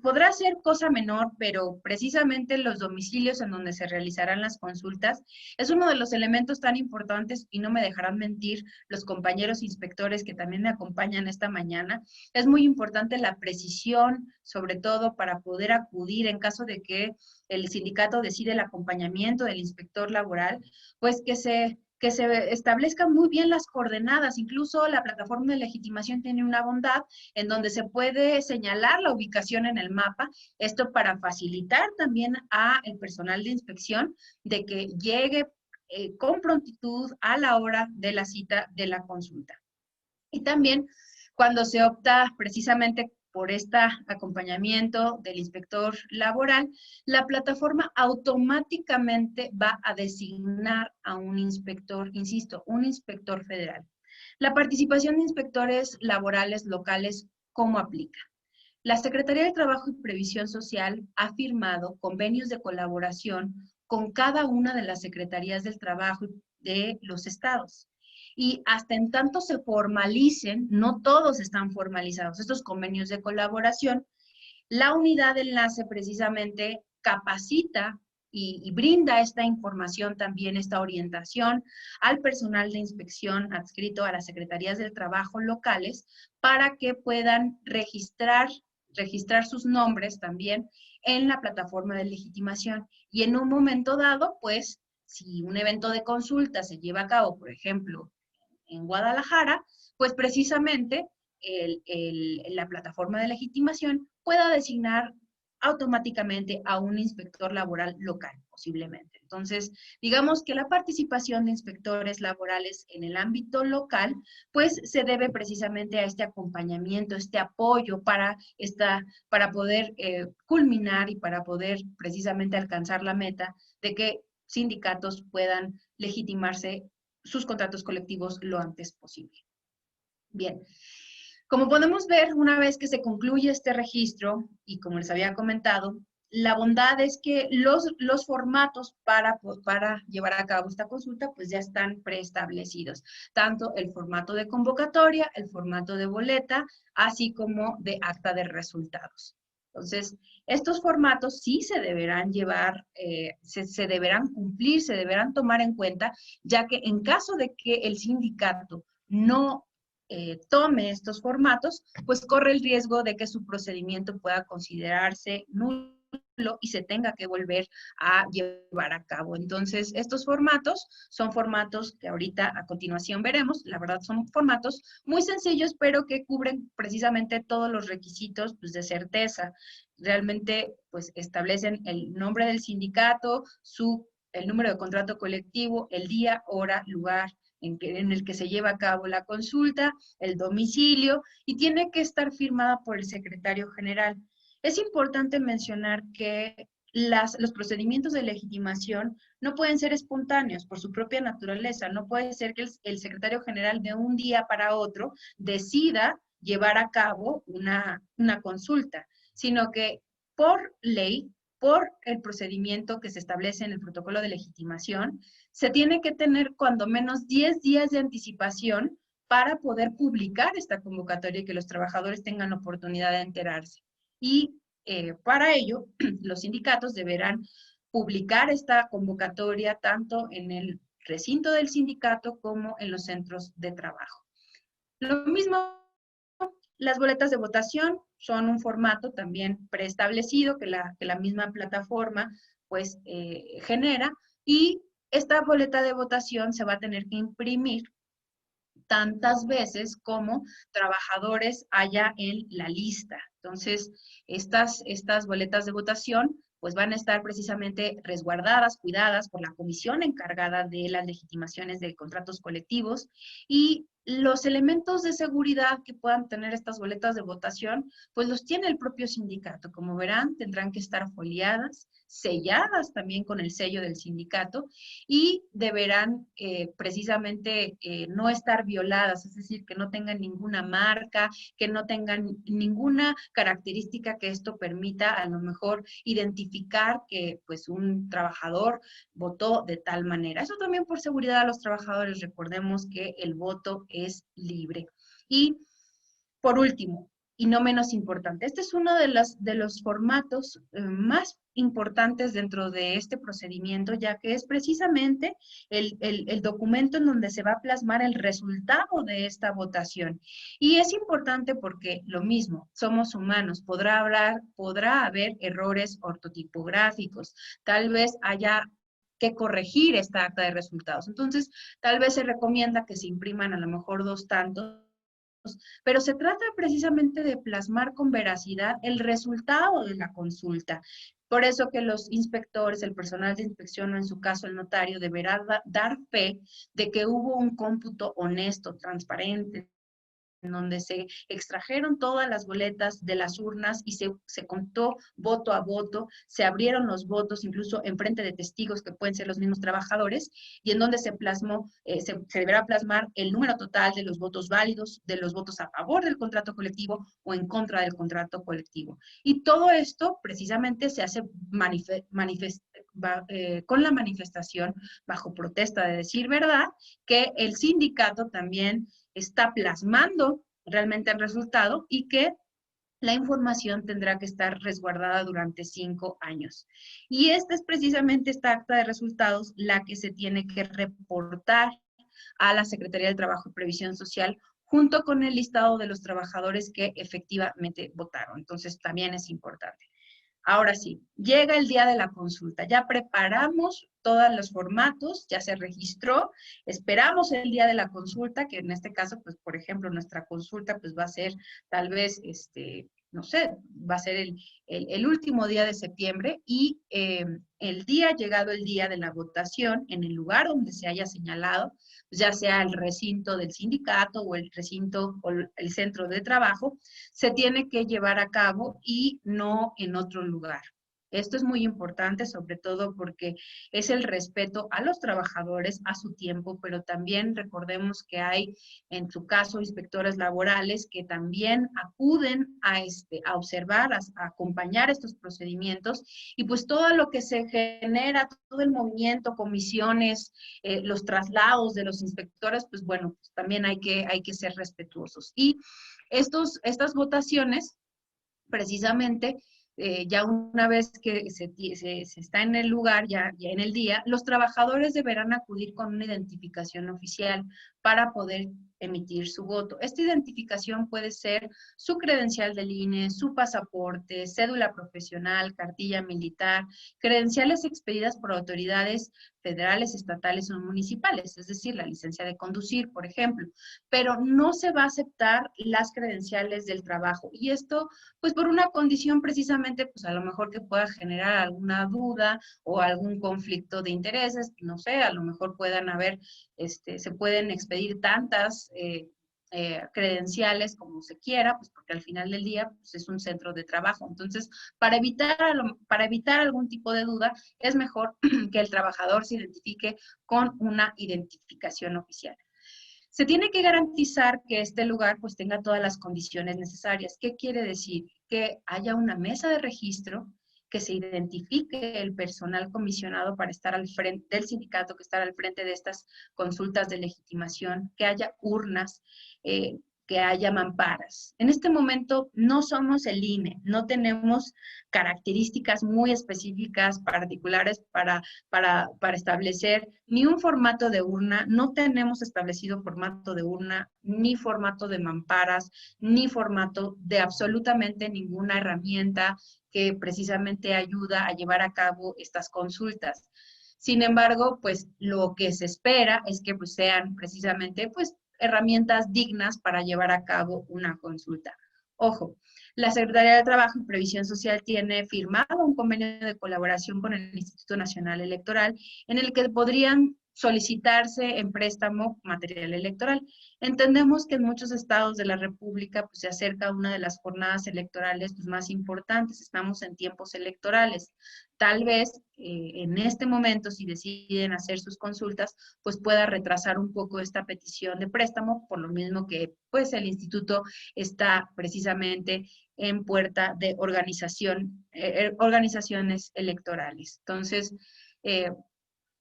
podrá ser cosa menor, pero precisamente los domicilios en donde se realizarán las consultas es uno de los elementos tan importantes, y no me dejarán mentir los compañeros inspectores que también me acompañan esta mañana. Es muy importante la precisión, sobre todo para poder acudir en caso de que el sindicato decide el acompañamiento del inspector laboral, pues que se establezcan muy bien las coordenadas. Incluso la plataforma de legitimación tiene una bondad en donde se puede señalar la ubicación en el mapa, esto para facilitar también a el personal de inspección de que llegue con prontitud a la hora de la cita de la consulta. Y también cuando se opta precisamente por este acompañamiento del inspector laboral, la plataforma automáticamente va a designar a un inspector, insisto, un inspector federal. La participación de inspectores laborales locales, ¿cómo aplica? La Secretaría de Trabajo y Previsión Social ha firmado convenios de colaboración con cada una de las secretarías del trabajo de los estados. Y hasta en tanto se formalicen, no todos están formalizados estos convenios de colaboración, la unidad de enlace precisamente capacita y brinda esta información también, esta orientación al personal de inspección adscrito a las secretarías del trabajo locales para que puedan registrar sus nombres también en la plataforma de legitimación. Y en un momento dado, pues, si un evento de consulta se lleva a cabo, por ejemplo, en Guadalajara, pues precisamente la plataforma de legitimación pueda designar automáticamente a un inspector laboral local, posiblemente. Entonces, digamos que la participación de inspectores laborales en el ámbito local, pues se debe precisamente a este acompañamiento, este apoyo para poder culminar y para poder precisamente alcanzar la meta de que sindicatos puedan legitimarse sus contratos colectivos lo antes posible. Bien, como podemos ver, una vez que se concluye este registro, y como les había comentado, la bondad es que los formatos para llevar a cabo esta consulta pues ya están preestablecidos, tanto el formato de convocatoria, el formato de boleta, así como de acta de resultados. Entonces, estos formatos sí se deberán llevar, se deberán cumplir, se deberán tomar en cuenta, ya que en caso de que el sindicato no tome estos formatos, pues corre el riesgo de que su procedimiento pueda considerarse nulo y se tenga que volver a llevar a cabo. Entonces, estos formatos son formatos que ahorita a continuación veremos. La verdad son formatos muy sencillos, pero que cubren precisamente todos los requisitos pues, de certeza. Realmente, pues, establecen el nombre del sindicato, el número de contrato colectivo, el día, hora, lugar en el que se lleva a cabo la consulta, el domicilio, y tiene que estar firmada por el secretario general. Es importante mencionar que los procedimientos de legitimación no pueden ser espontáneos por su propia naturaleza. No puede ser que el secretario general de un día para otro decida llevar a cabo una consulta, sino que por ley, por el procedimiento que se establece en el protocolo de legitimación, se tiene que tener cuando menos 10 días de anticipación para poder publicar esta convocatoria y que los trabajadores tengan oportunidad de enterarse. Y para ello, los sindicatos deberán publicar esta convocatoria tanto en el recinto del sindicato como en los centros de trabajo. Lo mismo, las boletas de votación son un formato también preestablecido que la misma plataforma pues genera, y esta boleta de votación se va a tener que imprimir tantas veces como trabajadores haya en la lista. Entonces, estas boletas de votación pues van a estar precisamente resguardadas, cuidadas por la comisión encargada de las legitimaciones de contratos colectivos, y los elementos de seguridad que puedan tener estas boletas de votación, pues los tiene el propio sindicato. Como verán, tendrán que estar foliadas, selladas también con el sello del sindicato, y deberán precisamente no estar violadas, es decir, que no tengan ninguna marca, que no tengan ninguna característica que esto permita a lo mejor identificar que pues un trabajador votó de tal manera. Eso también por seguridad a los trabajadores. Recordemos que el voto es libre. Y por último, y no menos importante, este es uno de los formatos más importantes dentro de este procedimiento, ya que es precisamente el documento en donde se va a plasmar el resultado de esta votación. Y es importante porque lo mismo, somos humanos, podrá haber errores ortotipográficos, tal vez haya que corregir esta acta de resultados. Entonces, tal vez se recomienda que se impriman a lo mejor 2 tantos, pero se trata precisamente de plasmar con veracidad el resultado de la consulta. Por eso que los inspectores, el personal de inspección o en su caso el notario deberá dar fe de que hubo un cómputo honesto, transparente, en donde se extrajeron todas las boletas de las urnas y se contó voto a voto, se abrieron los votos incluso en frente de testigos que pueden ser los mismos trabajadores, y en donde se plasmó, se deberá plasmar el número total de los votos válidos, de los votos a favor del contrato colectivo o en contra del contrato colectivo. Y todo esto precisamente se hace con la manifestación bajo protesta de decir verdad, que el sindicato también está plasmando realmente el resultado y que la información tendrá que estar resguardada durante 5 años. Y esta es precisamente esta acta de resultados la que se tiene que reportar a la Secretaría del Trabajo y Previsión Social junto con el listado de los trabajadores que efectivamente votaron. Entonces, también es importante. Ahora sí, llega el día de la consulta. Ya preparamos todos los formatos, ya se registró, esperamos el día de la consulta, que en este caso, pues, por ejemplo, nuestra consulta, pues, va a ser tal vez, no sé, va a ser el último día de septiembre, y llegado el día de la votación, en el lugar donde se haya señalado, ya sea el recinto del sindicato o el recinto o el centro de trabajo, se tiene que llevar a cabo y no en otro lugar. Esto es muy importante, sobre todo porque es el respeto a los trabajadores, a su tiempo, pero también recordemos que hay, en su caso, inspectores laborales que también acuden a observar, a acompañar estos procedimientos, y pues todo lo que se genera, todo el movimiento, comisiones, los traslados de los inspectores, pues bueno, pues también hay que ser respetuosos. Y estas votaciones, precisamente, ya una vez que se está en el lugar, ya en el día, los trabajadores deberán acudir con una identificación oficial para poder emitir su voto. Esta identificación puede ser su credencial del INE, su pasaporte, cédula profesional, cartilla militar, credenciales expedidas por autoridades federales, estatales o municipales, es decir, la licencia de conducir, por ejemplo, pero no se va a aceptar las credenciales del trabajo. Y esto, pues por una condición precisamente, pues a lo mejor que pueda generar alguna duda o algún conflicto de intereses, no sé, a lo mejor puedan haber, se pueden expedir tantas credenciales como se quiera, pues porque al final del día pues es un centro de trabajo. Entonces, para evitar algún tipo de duda, es mejor que el trabajador se identifique con una identificación oficial. Se tiene que garantizar que este lugar pues tenga todas las condiciones necesarias. ¿Qué quiere decir? Que haya una mesa de registro, que se identifique el personal comisionado para estar al frente del sindicato, que estar al frente de estas consultas de legitimación, que haya urnas, que haya mamparas. En este momento no somos el INE, no tenemos características muy específicas, particulares para establecer ni un formato de urna, no tenemos establecido formato de urna, ni formato de mamparas, ni formato de absolutamente ninguna herramienta que precisamente ayuda a llevar a cabo estas consultas. Sin embargo, pues lo que se espera es que pues, sean precisamente pues herramientas dignas para llevar a cabo una consulta. Ojo, la Secretaría de Trabajo y Previsión Social tiene firmado un convenio de colaboración con el Instituto Nacional Electoral en el que podrían solicitarse en préstamo material electoral. Entendemos que en muchos estados de la República pues, se acerca una de las jornadas electorales pues, más importantes, estamos en tiempos electorales. Tal vez en este momento, si deciden hacer sus consultas, pues pueda retrasar un poco esta petición de préstamo, por lo mismo que pues el instituto está precisamente en puerta de organizaciones electorales. Entonces,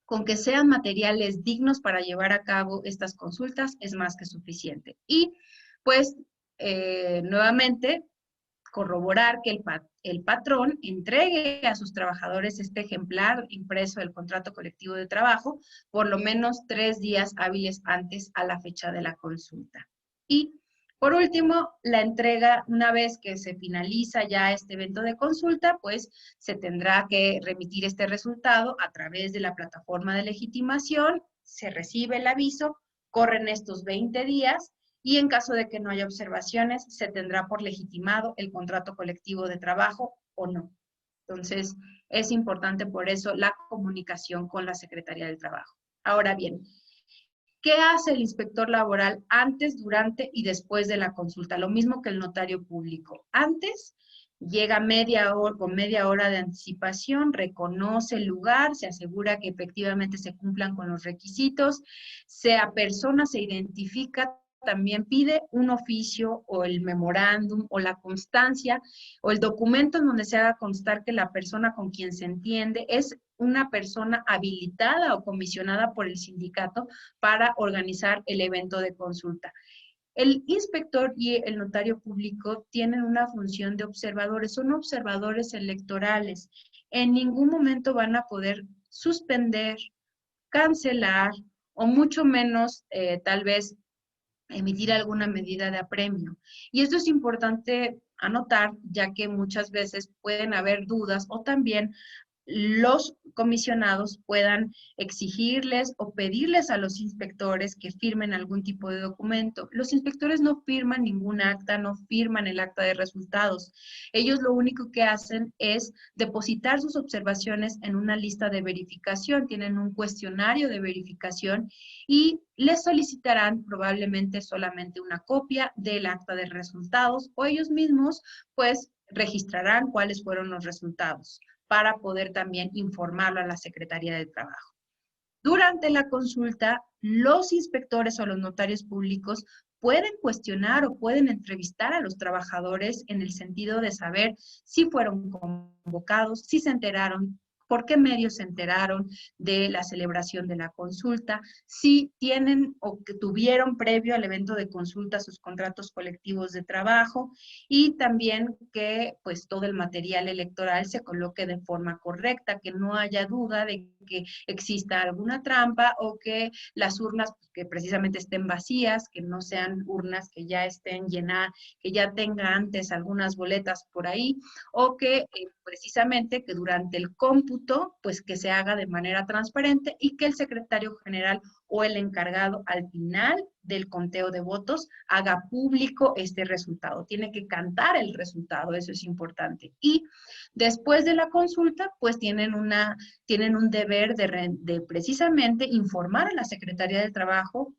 con que sean materiales dignos para llevar a cabo estas consultas es más que suficiente. Y pues, nuevamente, corroborar que el patrón entregue a sus trabajadores este ejemplar impreso del contrato colectivo de trabajo por lo menos 3 días hábiles antes a la fecha de la consulta. Y por último, la entrega, una vez que se finaliza ya este evento de consulta, pues se tendrá que remitir este resultado a través de la plataforma de legitimación, se recibe el aviso, corren estos 20 días, y en caso de que no haya observaciones, se tendrá por legitimado el contrato colectivo de trabajo o no. Entonces, es importante por eso la comunicación con la Secretaría del Trabajo. Ahora bien, ¿qué hace el inspector laboral antes, durante y después de la consulta? Lo mismo que el notario público. Antes, llega con media hora de anticipación, reconoce el lugar, se asegura que efectivamente se cumplan con los requisitos, se apersona, se identifica, también pide un oficio o el memorándum o la constancia o el documento en donde se haga constar que la persona con quien se entiende es una persona habilitada o comisionada por el sindicato para organizar el evento de consulta. El inspector y el notario público tienen una función de observadores, son observadores electorales. En ningún momento van a poder suspender, cancelar o mucho menos tal vez emitir alguna medida de apremio. Y esto es importante anotar, ya que muchas veces pueden haber dudas o también los comisionados puedan exigirles o pedirles a los inspectores que firmen algún tipo de documento. Los inspectores no firman ningún acta, no firman el acta de resultados. Ellos lo único que hacen es depositar sus observaciones en una lista de verificación, tienen un cuestionario de verificación y les solicitarán probablemente solamente una copia del acta de resultados o ellos mismos pues registrarán cuáles fueron los resultados. para poder también informarlo a la Secretaría del Trabajo. Durante la consulta, los inspectores o los notarios públicos pueden cuestionar o pueden entrevistar a los trabajadores en el sentido de saber si fueron convocados, si se enteraron, por qué medios se enteraron de la celebración de la consulta, si tienen o que tuvieron previo al evento de consulta sus contratos colectivos de trabajo y también que pues todo el material electoral se coloque de forma correcta, que no haya duda de que exista alguna trampa o que las urnas que precisamente estén vacías, que no sean urnas que ya estén llenadas, que ya tenga antes algunas boletas por ahí, o que precisamente que durante el cómputo, pues que se haga de manera transparente y que el secretario general o el encargado al final del conteo de votos haga público este resultado. Tiene que cantar el resultado, eso es importante. Y después de la consulta, pues tienen un deber de precisamente informar a la Secretaría del Trabajo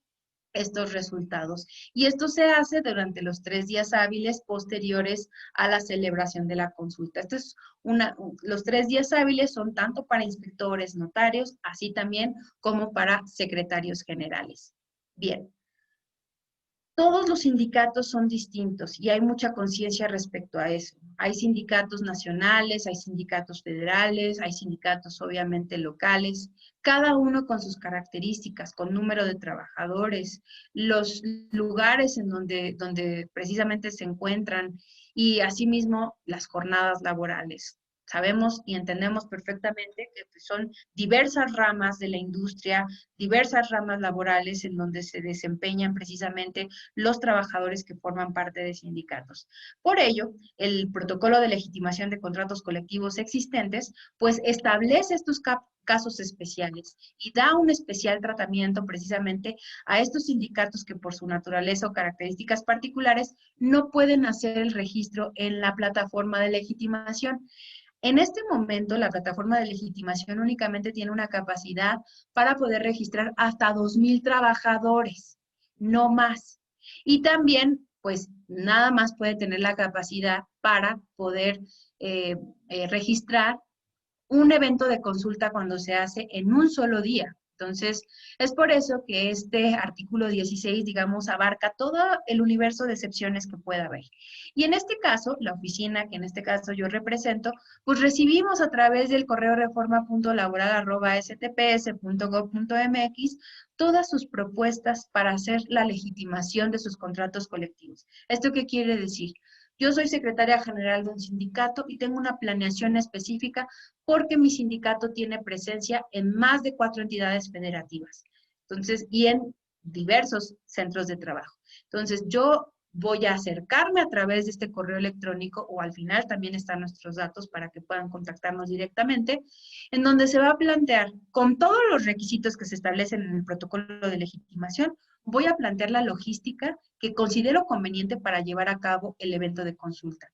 estos resultados. Y esto se hace durante los 3 días hábiles posteriores a la celebración de la consulta. Los 3 días hábiles son tanto para inspectores, notarios, así también como para secretarios generales. Bien. Todos los sindicatos son distintos y hay mucha conciencia respecto a eso. Hay sindicatos nacionales, hay sindicatos federales, hay sindicatos obviamente locales, cada uno con sus características, con número de trabajadores, los lugares en donde precisamente se encuentran y asimismo las jornadas laborales. Sabemos y entendemos perfectamente que son diversas ramas de la industria, diversas ramas laborales en donde se desempeñan precisamente los trabajadores que forman parte de sindicatos. Por ello, el protocolo de legitimación de contratos colectivos existentes, pues establece estos casos especiales y da un especial tratamiento precisamente a estos sindicatos que por su naturaleza o características particulares no pueden hacer el registro en la plataforma de legitimación. En este momento, la plataforma de legitimación únicamente tiene una capacidad para poder registrar hasta 2,000 trabajadores, no más. Y también, pues, nada más puede tener la capacidad para poder registrar un evento de consulta cuando se hace en un solo día. Entonces, es por eso que este artículo 16, digamos, abarca todo el universo de excepciones que pueda haber. Y en este caso, la oficina que en este caso yo represento, pues recibimos a través del correo reforma.laboral@stps.gov.mx todas sus propuestas para hacer la legitimación de sus contratos colectivos. ¿Esto qué quiere decir? Yo soy secretaria general de un sindicato y tengo una planeación específica porque mi sindicato tiene presencia en más de 4 entidades federativas. Entonces, y en diversos centros de trabajo. Entonces, yo voy a acercarme a través de este correo electrónico, o al final también están nuestros datos para que puedan contactarnos directamente, en donde se va a plantear, con todos los requisitos que se establecen en el protocolo de legitimación, voy a plantear la logística que considero conveniente para llevar a cabo el evento de consulta.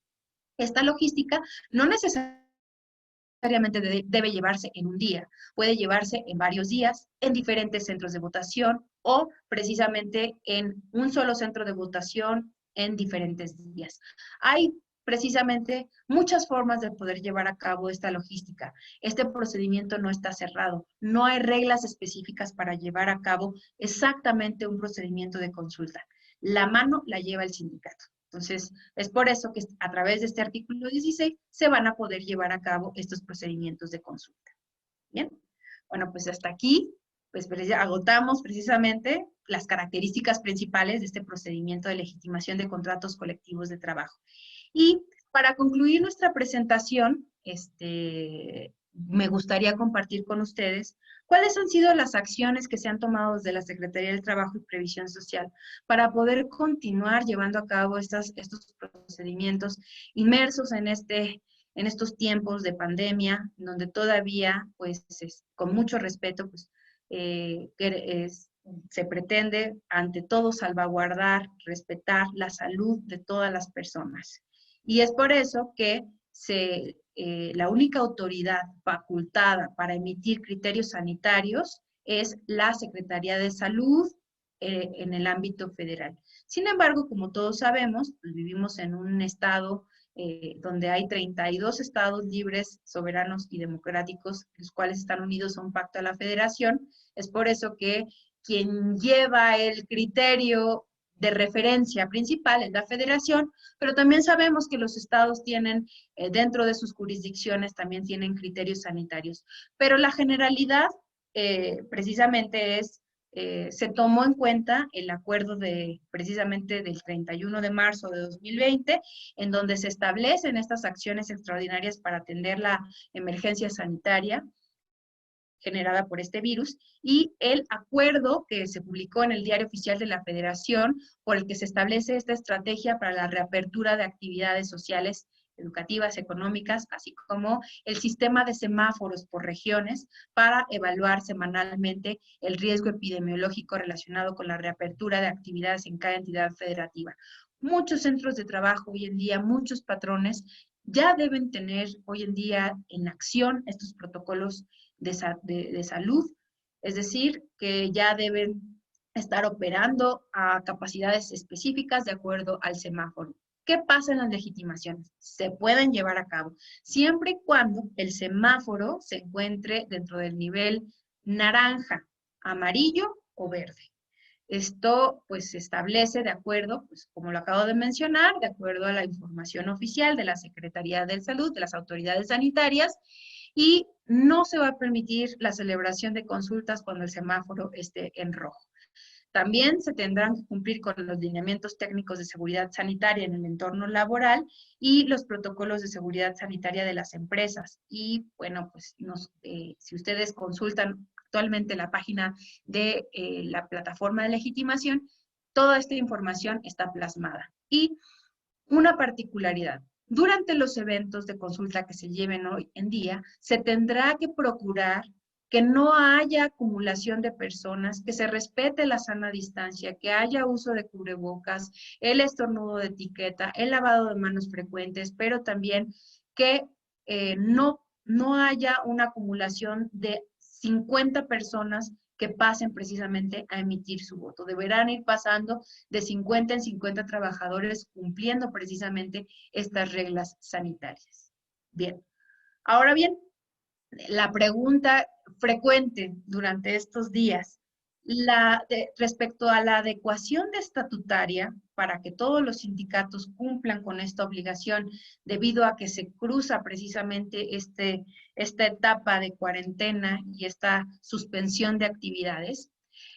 Esta logística no necesariamente debe llevarse en un día, puede llevarse en varios días, en diferentes centros de votación o precisamente en un solo centro de votación en diferentes días. Hay precisamente muchas formas de poder llevar a cabo esta logística. Este procedimiento no está cerrado, no hay reglas específicas para llevar a cabo exactamente un procedimiento de consulta. La mano la lleva el sindicato. Entonces, es por eso que a través de este artículo 16 se van a poder llevar a cabo estos procedimientos de consulta. Bien, bueno, pues hasta aquí, pues agotamos precisamente las características principales de este procedimiento de legitimación de contratos colectivos de trabajo. Y para concluir nuestra presentación, me gustaría compartir con ustedes cuáles han sido las acciones que se han tomado desde la Secretaría del Trabajo y Previsión Social para poder continuar llevando a cabo estos procedimientos inmersos en estos tiempos de pandemia, donde todavía, pues, con mucho respeto, pues, se pretende, ante todo, salvaguardar, respetar la salud de todas las personas. Y es por eso que la única autoridad facultada para emitir criterios sanitarios es la Secretaría de Salud en el ámbito federal. Sin embargo, como todos sabemos, pues vivimos en un estado donde hay 32 estados libres, soberanos y democráticos, los cuales están unidos a un pacto de la federación. Es por eso que quien lleva el criterio de referencia principal es la federación, pero también sabemos que los estados tienen, dentro de sus jurisdicciones, también tienen criterios sanitarios. Pero la generalidad precisamente se tomó en cuenta el acuerdo precisamente del 31 de marzo de 2020, en donde se establecen estas acciones extraordinarias para atender la emergencia sanitaria generada por este virus, y el acuerdo que se publicó en el Diario Oficial de la Federación, por el que se establece esta estrategia para la reapertura de actividades sociales, educativas, económicas, así como el sistema de semáforos por regiones para evaluar semanalmente el riesgo epidemiológico relacionado con la reapertura de actividades en cada entidad federativa. Muchos centros de trabajo hoy en día, muchos patrones, ya deben tener hoy en día en acción estos protocolos de salud, es decir, que ya deben estar operando a capacidades específicas de acuerdo al semáforo. ¿Qué pasa en las legitimaciones? Se pueden llevar a cabo siempre y cuando el semáforo se encuentre dentro del nivel naranja, amarillo o verde. Esto pues se establece de acuerdo, pues como lo acabo de mencionar, de acuerdo a la información oficial de la Secretaría de Salud, de las autoridades sanitarias, y no se va a permitir la celebración de consultas cuando el semáforo esté en rojo. También se tendrán que cumplir con los lineamientos técnicos de seguridad sanitaria en el entorno laboral y los protocolos de seguridad sanitaria de las empresas. Y bueno, pues si ustedes consultan actualmente la página de la plataforma de legitimación, toda esta información está plasmada. Y una particularidad: durante los eventos de consulta que se lleven hoy en día, se tendrá que procurar que no haya acumulación de personas, que se respete la sana distancia, que haya uso de cubrebocas, el estornudo de etiqueta, el lavado de manos frecuentes, pero también que no haya una acumulación de 50 personas que pasen precisamente a emitir su voto. Deberán ir pasando de 50 en 50 trabajadores cumpliendo precisamente estas reglas sanitarias. Bien, ahora bien, la pregunta frecuente durante estos días, respecto a la adecuación de estatutaria para que todos los sindicatos cumplan con esta obligación, debido a que se cruza precisamente esta etapa de cuarentena y esta suspensión de actividades.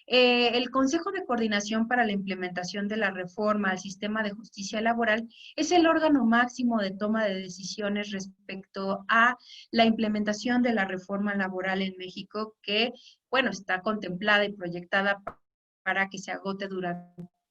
El Consejo de Coordinación para la Implementación de la Reforma al Sistema de Justicia Laboral es el órgano máximo de toma de decisiones respecto a la implementación de la reforma laboral en México, que, bueno, está contemplada y proyectada para que se agote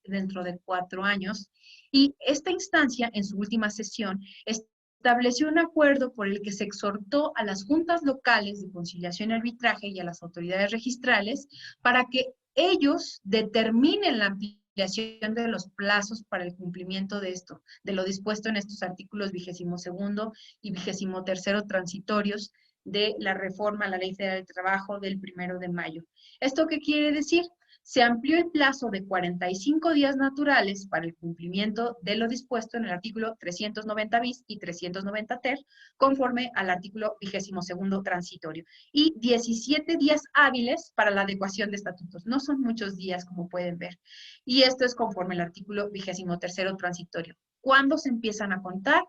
dentro de 4 años. Y esta instancia, en su última sesión, estableció un acuerdo por el que se exhortó a las juntas locales de conciliación y arbitraje y a las autoridades registrales para que ellos determinen la ampliación de los plazos para el cumplimiento de esto, de lo dispuesto en estos artículos 22º y 23º transitorios de la reforma a la Ley Federal del Trabajo del 1 de mayo. ¿Esto qué quiere decir? Se amplió el plazo de 45 días naturales para el cumplimiento de lo dispuesto en el artículo 390 bis y 390 ter, conforme al artículo 22º transitorio, y 17 días hábiles para la adecuación de estatutos. No son muchos días, como pueden ver. Y esto es conforme al artículo 23º transitorio. ¿Cuándo se empiezan a contar?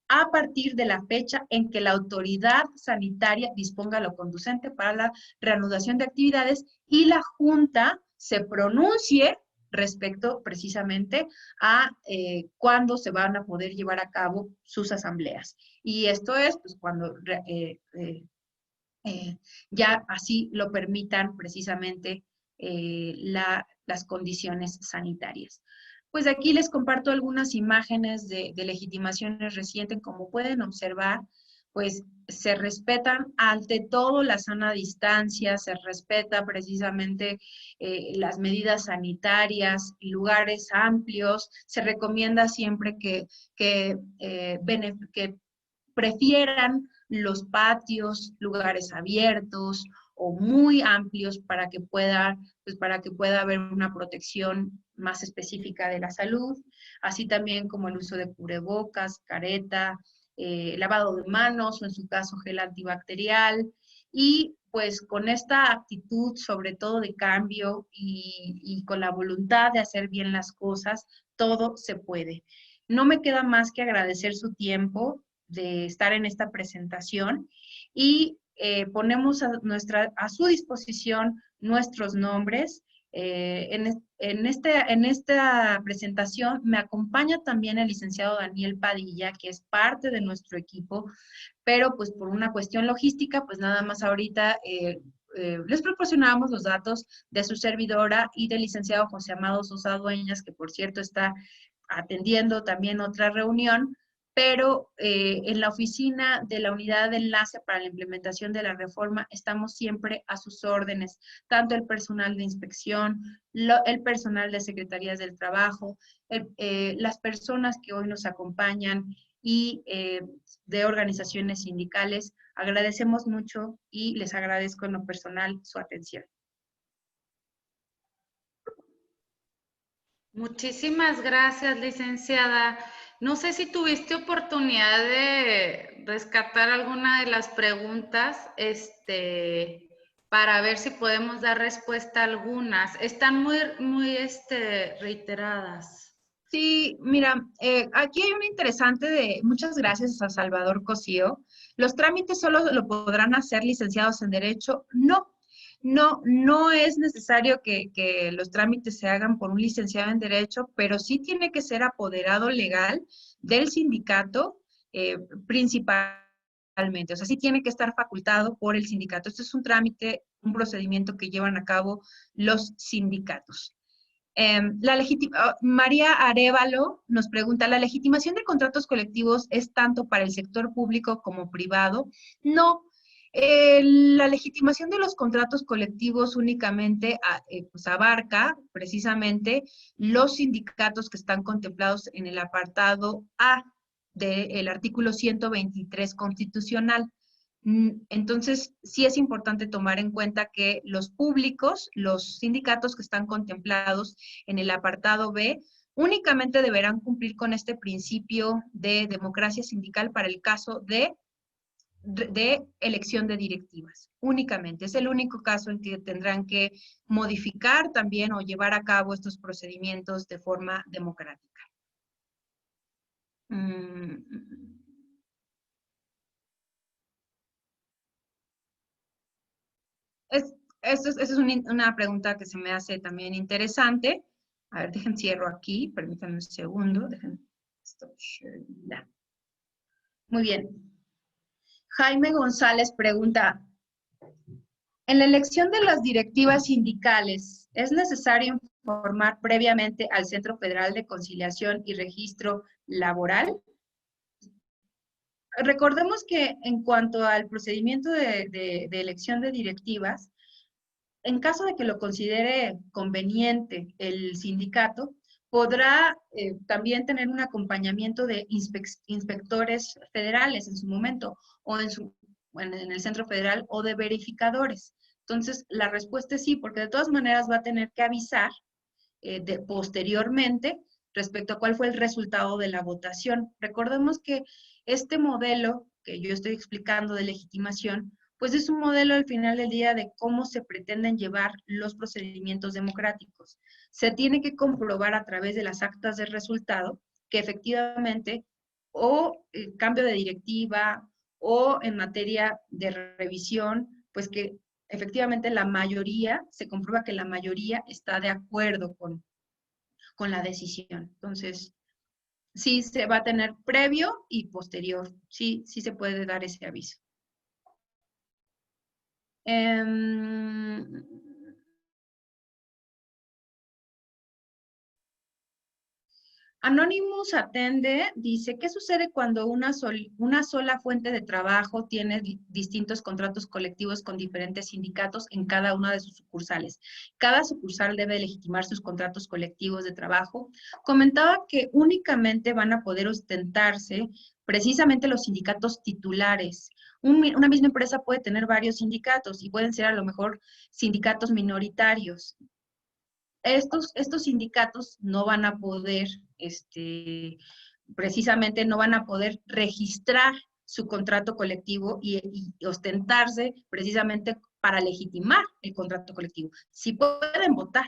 A partir de la fecha en que la autoridad sanitaria disponga lo conducente para la reanudación de actividades y la Junta se pronuncie respecto precisamente a cuándo se van a poder llevar a cabo sus asambleas. Y esto es pues, cuando ya así lo permitan precisamente las condiciones sanitarias. Pues aquí les comparto algunas imágenes de legitimaciones recientes. Como pueden observar, pues se respetan ante todo la sana distancia, se respeta precisamente las medidas sanitarias, lugares amplios. Se recomienda siempre que prefieran los patios, lugares abiertos o muy amplios para que pueda haber una protección más específica de la salud, así también como el uso de cubrebocas, careta, lavado de manos o en su caso gel antibacterial, y pues con esta actitud sobre todo de cambio y con la voluntad de hacer bien las cosas, todo se puede. No me queda más que agradecer su tiempo de estar en esta presentación y ponemos a su disposición nuestros nombres. En esta presentación me acompaña también el licenciado Daniel Padilla, que es parte de nuestro equipo, pero pues por una cuestión logística, pues nada más ahorita les proporcionamos los datos de su servidora y del licenciado José Amado Sosa Dueñas, que por cierto está atendiendo también otra reunión, pero en la oficina de la unidad de enlace para la implementación de la reforma estamos siempre a sus órdenes, tanto el personal de inspección, el personal de secretarías del trabajo, las personas que hoy nos acompañan y de organizaciones sindicales. Agradecemos mucho y les agradezco en lo personal su atención. Muchísimas gracias, licenciada. No sé si tuviste oportunidad de rescatar alguna de las preguntas, para ver si podemos dar respuesta a algunas. Están muy reiteradas. Sí, mira, aquí hay una interesante muchas gracias a Salvador Cosío. ¿Los trámites solo lo podrán hacer licenciados en Derecho? No es necesario que los trámites se hagan por un licenciado en Derecho, pero sí tiene que ser apoderado legal del sindicato principalmente. O sea, sí tiene que estar facultado por el sindicato. Este es un trámite, un procedimiento que llevan a cabo los sindicatos. María Arévalo nos pregunta, ¿la legitimación de contratos colectivos es tanto para el sector público como privado? No, la legitimación de los contratos colectivos únicamente pues abarca precisamente los sindicatos que están contemplados en el apartado A del artículo 123 constitucional. Entonces, sí es importante tomar en cuenta que los públicos, los sindicatos que están contemplados en el apartado B, únicamente deberán cumplir con este principio de democracia sindical para el caso de elección de directivas. Únicamente, es el único caso en que tendrán que modificar también o llevar a cabo estos procedimientos de forma democrática. Esa es una pregunta que se me hace también interesante. A ver, dejen cierro aquí, permítanme un segundo. Stop sharing. Ya. Muy bien. Jaime González pregunta, en la elección de las directivas sindicales, ¿es necesario informar previamente al Centro Federal de Conciliación y Registro Laboral? Recordemos que en cuanto al procedimiento de elección de directivas, en caso de que lo considere conveniente el sindicato, podrá también tener un acompañamiento de inspectores federales en su momento, o en el centro federal, o de verificadores. Entonces, la respuesta es sí, porque de todas maneras va a tener que avisar posteriormente respecto a cuál fue el resultado de la votación. Recordemos que este modelo que yo estoy explicando de legitimación, pues es un modelo al final del día de cómo se pretenden llevar los procedimientos democráticos. Se tiene que comprobar a través de las actas de resultado que efectivamente o el cambio de directiva o en materia de revisión, pues que efectivamente la mayoría, se comprueba que la mayoría está de acuerdo con la decisión. Entonces, sí se va a tener previo y posterior. Sí se puede dar ese aviso. Anonymous Atende dice, ¿qué sucede cuando una sola fuente de trabajo tiene distintos contratos colectivos con diferentes sindicatos en cada una de sus sucursales? Cada sucursal debe legitimar sus contratos colectivos de trabajo. Comentaba que únicamente van a poder ostentarse precisamente los sindicatos titulares. Una misma empresa puede tener varios sindicatos y pueden ser a lo mejor sindicatos minoritarios. estos sindicatos no van a poder, precisamente no van a poder registrar su contrato colectivo y ostentarse precisamente para legitimar el contrato colectivo. Sí pueden votar,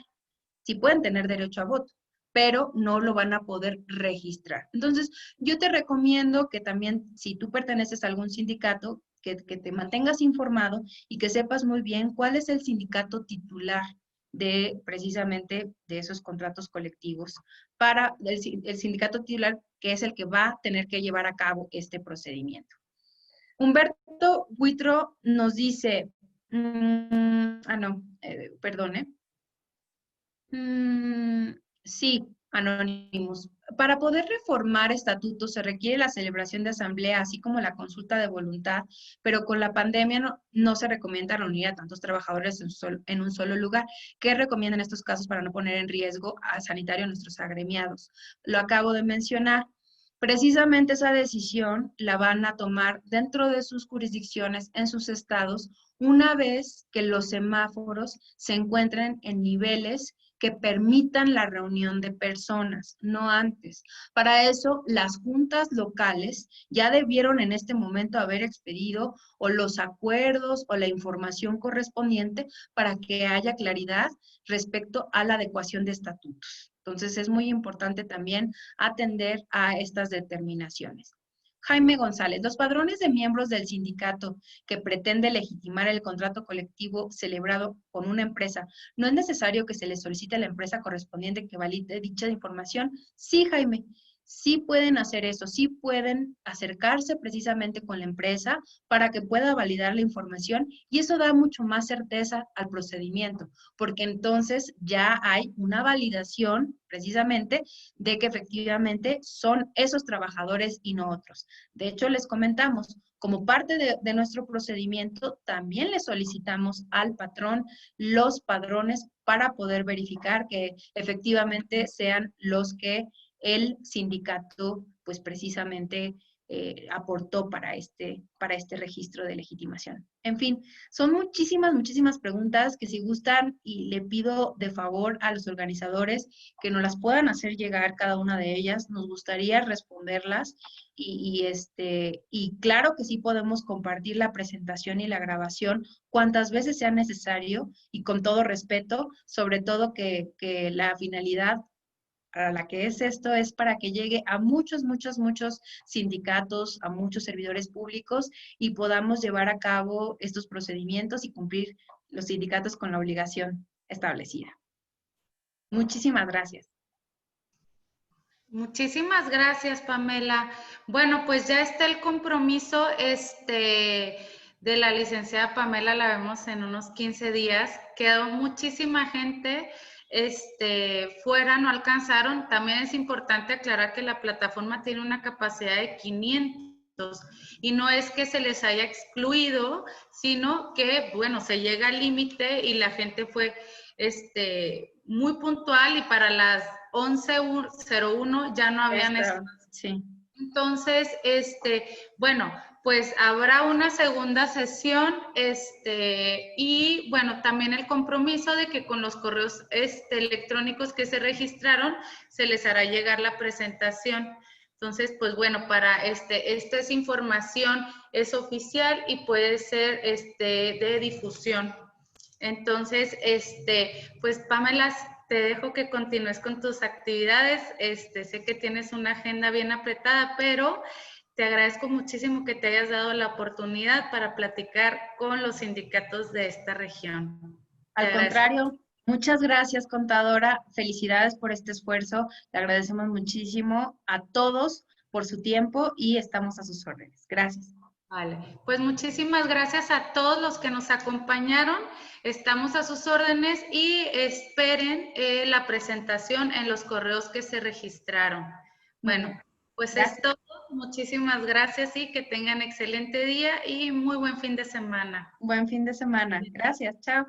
sí pueden tener derecho a voto, pero no lo van a poder registrar. Entonces, yo te recomiendo que también, si tú perteneces a algún sindicato, que te mantengas informado y que sepas muy bien cuál es el sindicato titular de precisamente de esos contratos colectivos para el sindicato titular, que es el que va a tener que llevar a cabo este procedimiento. Humberto Buitro nos dice, perdone. Sí, Anonymous. Para poder reformar estatutos se requiere la celebración de asamblea, así como la consulta de voluntad, pero con la pandemia no se recomienda reunir a tantos trabajadores en un solo lugar. ¿Qué recomiendan en estos casos para no poner en riesgo sanitario a nuestros agremiados? Lo acabo de mencionar. Precisamente esa decisión la van a tomar dentro de sus jurisdicciones, en sus estados, una vez que los semáforos se encuentren en niveles que permitan la reunión de personas, no antes. Para eso, las juntas locales ya debieron en este momento haber expedido o los acuerdos o la información correspondiente para que haya claridad respecto a la adecuación de estatutos. Entonces, es muy importante también atender a estas determinaciones. Jaime González, los padrones de miembros del sindicato que pretende legitimar el contrato colectivo celebrado con una empresa, ¿no es necesario que se le solicite a la empresa correspondiente que valide dicha información? Sí, Jaime, sí pueden hacer eso, sí pueden acercarse precisamente con la empresa para que pueda validar la información y eso da mucho más certeza al procedimiento, porque entonces ya hay una validación precisamente de que efectivamente son esos trabajadores y no otros. De hecho, les comentamos, como parte de nuestro procedimiento, también le solicitamos al patrón los padrones para poder verificar que efectivamente sean los que el sindicato, pues precisamente aportó para este registro de legitimación. En fin, son muchísimas preguntas que si gustan y le pido de favor a los organizadores que nos las puedan hacer llegar cada una de ellas, nos gustaría responderlas y claro que sí podemos compartir la presentación y la grabación cuantas veces sea necesario y con todo respeto, sobre todo que la finalidad para la que es esto es para que llegue a muchos sindicatos, a muchos servidores públicos y podamos llevar a cabo estos procedimientos y cumplir los sindicatos con la obligación establecida. Muchísimas gracias. Muchísimas gracias, Pamela. Bueno, pues ya está el compromiso de la licenciada Pamela, la vemos en unos 15 días. Quedó muchísima gente fuera, no alcanzaron. También es importante aclarar que la plataforma tiene una capacidad de 500 y no es que se les haya excluido, sino que, bueno, se llega al límite y la gente fue muy puntual y para las 11:01 ya no habían espacio. Sí. Entonces, bueno, pues habrá una segunda sesión, y bueno, también el compromiso de que con los correos electrónicos que se registraron, se les hará llegar la presentación. Entonces, pues bueno, para esta es información, es oficial y puede ser de difusión. Entonces, pues Pamela, te dejo que continúes con tus actividades. Sé que tienes una agenda bien apretada, pero te agradezco muchísimo que te hayas dado la oportunidad para platicar con los sindicatos de esta región. Al contrario, muchas gracias, contadora. Felicidades por este esfuerzo. Le agradecemos muchísimo a todos por su tiempo y estamos a sus órdenes. Gracias. Vale, pues muchísimas gracias a todos los que nos acompañaron. Estamos a sus órdenes y esperen la presentación en los correos que se registraron. Bueno, pues gracias. Es todo. Muchísimas gracias y que tengan excelente día y muy buen fin de semana. Buen fin de semana. Gracias. Chao.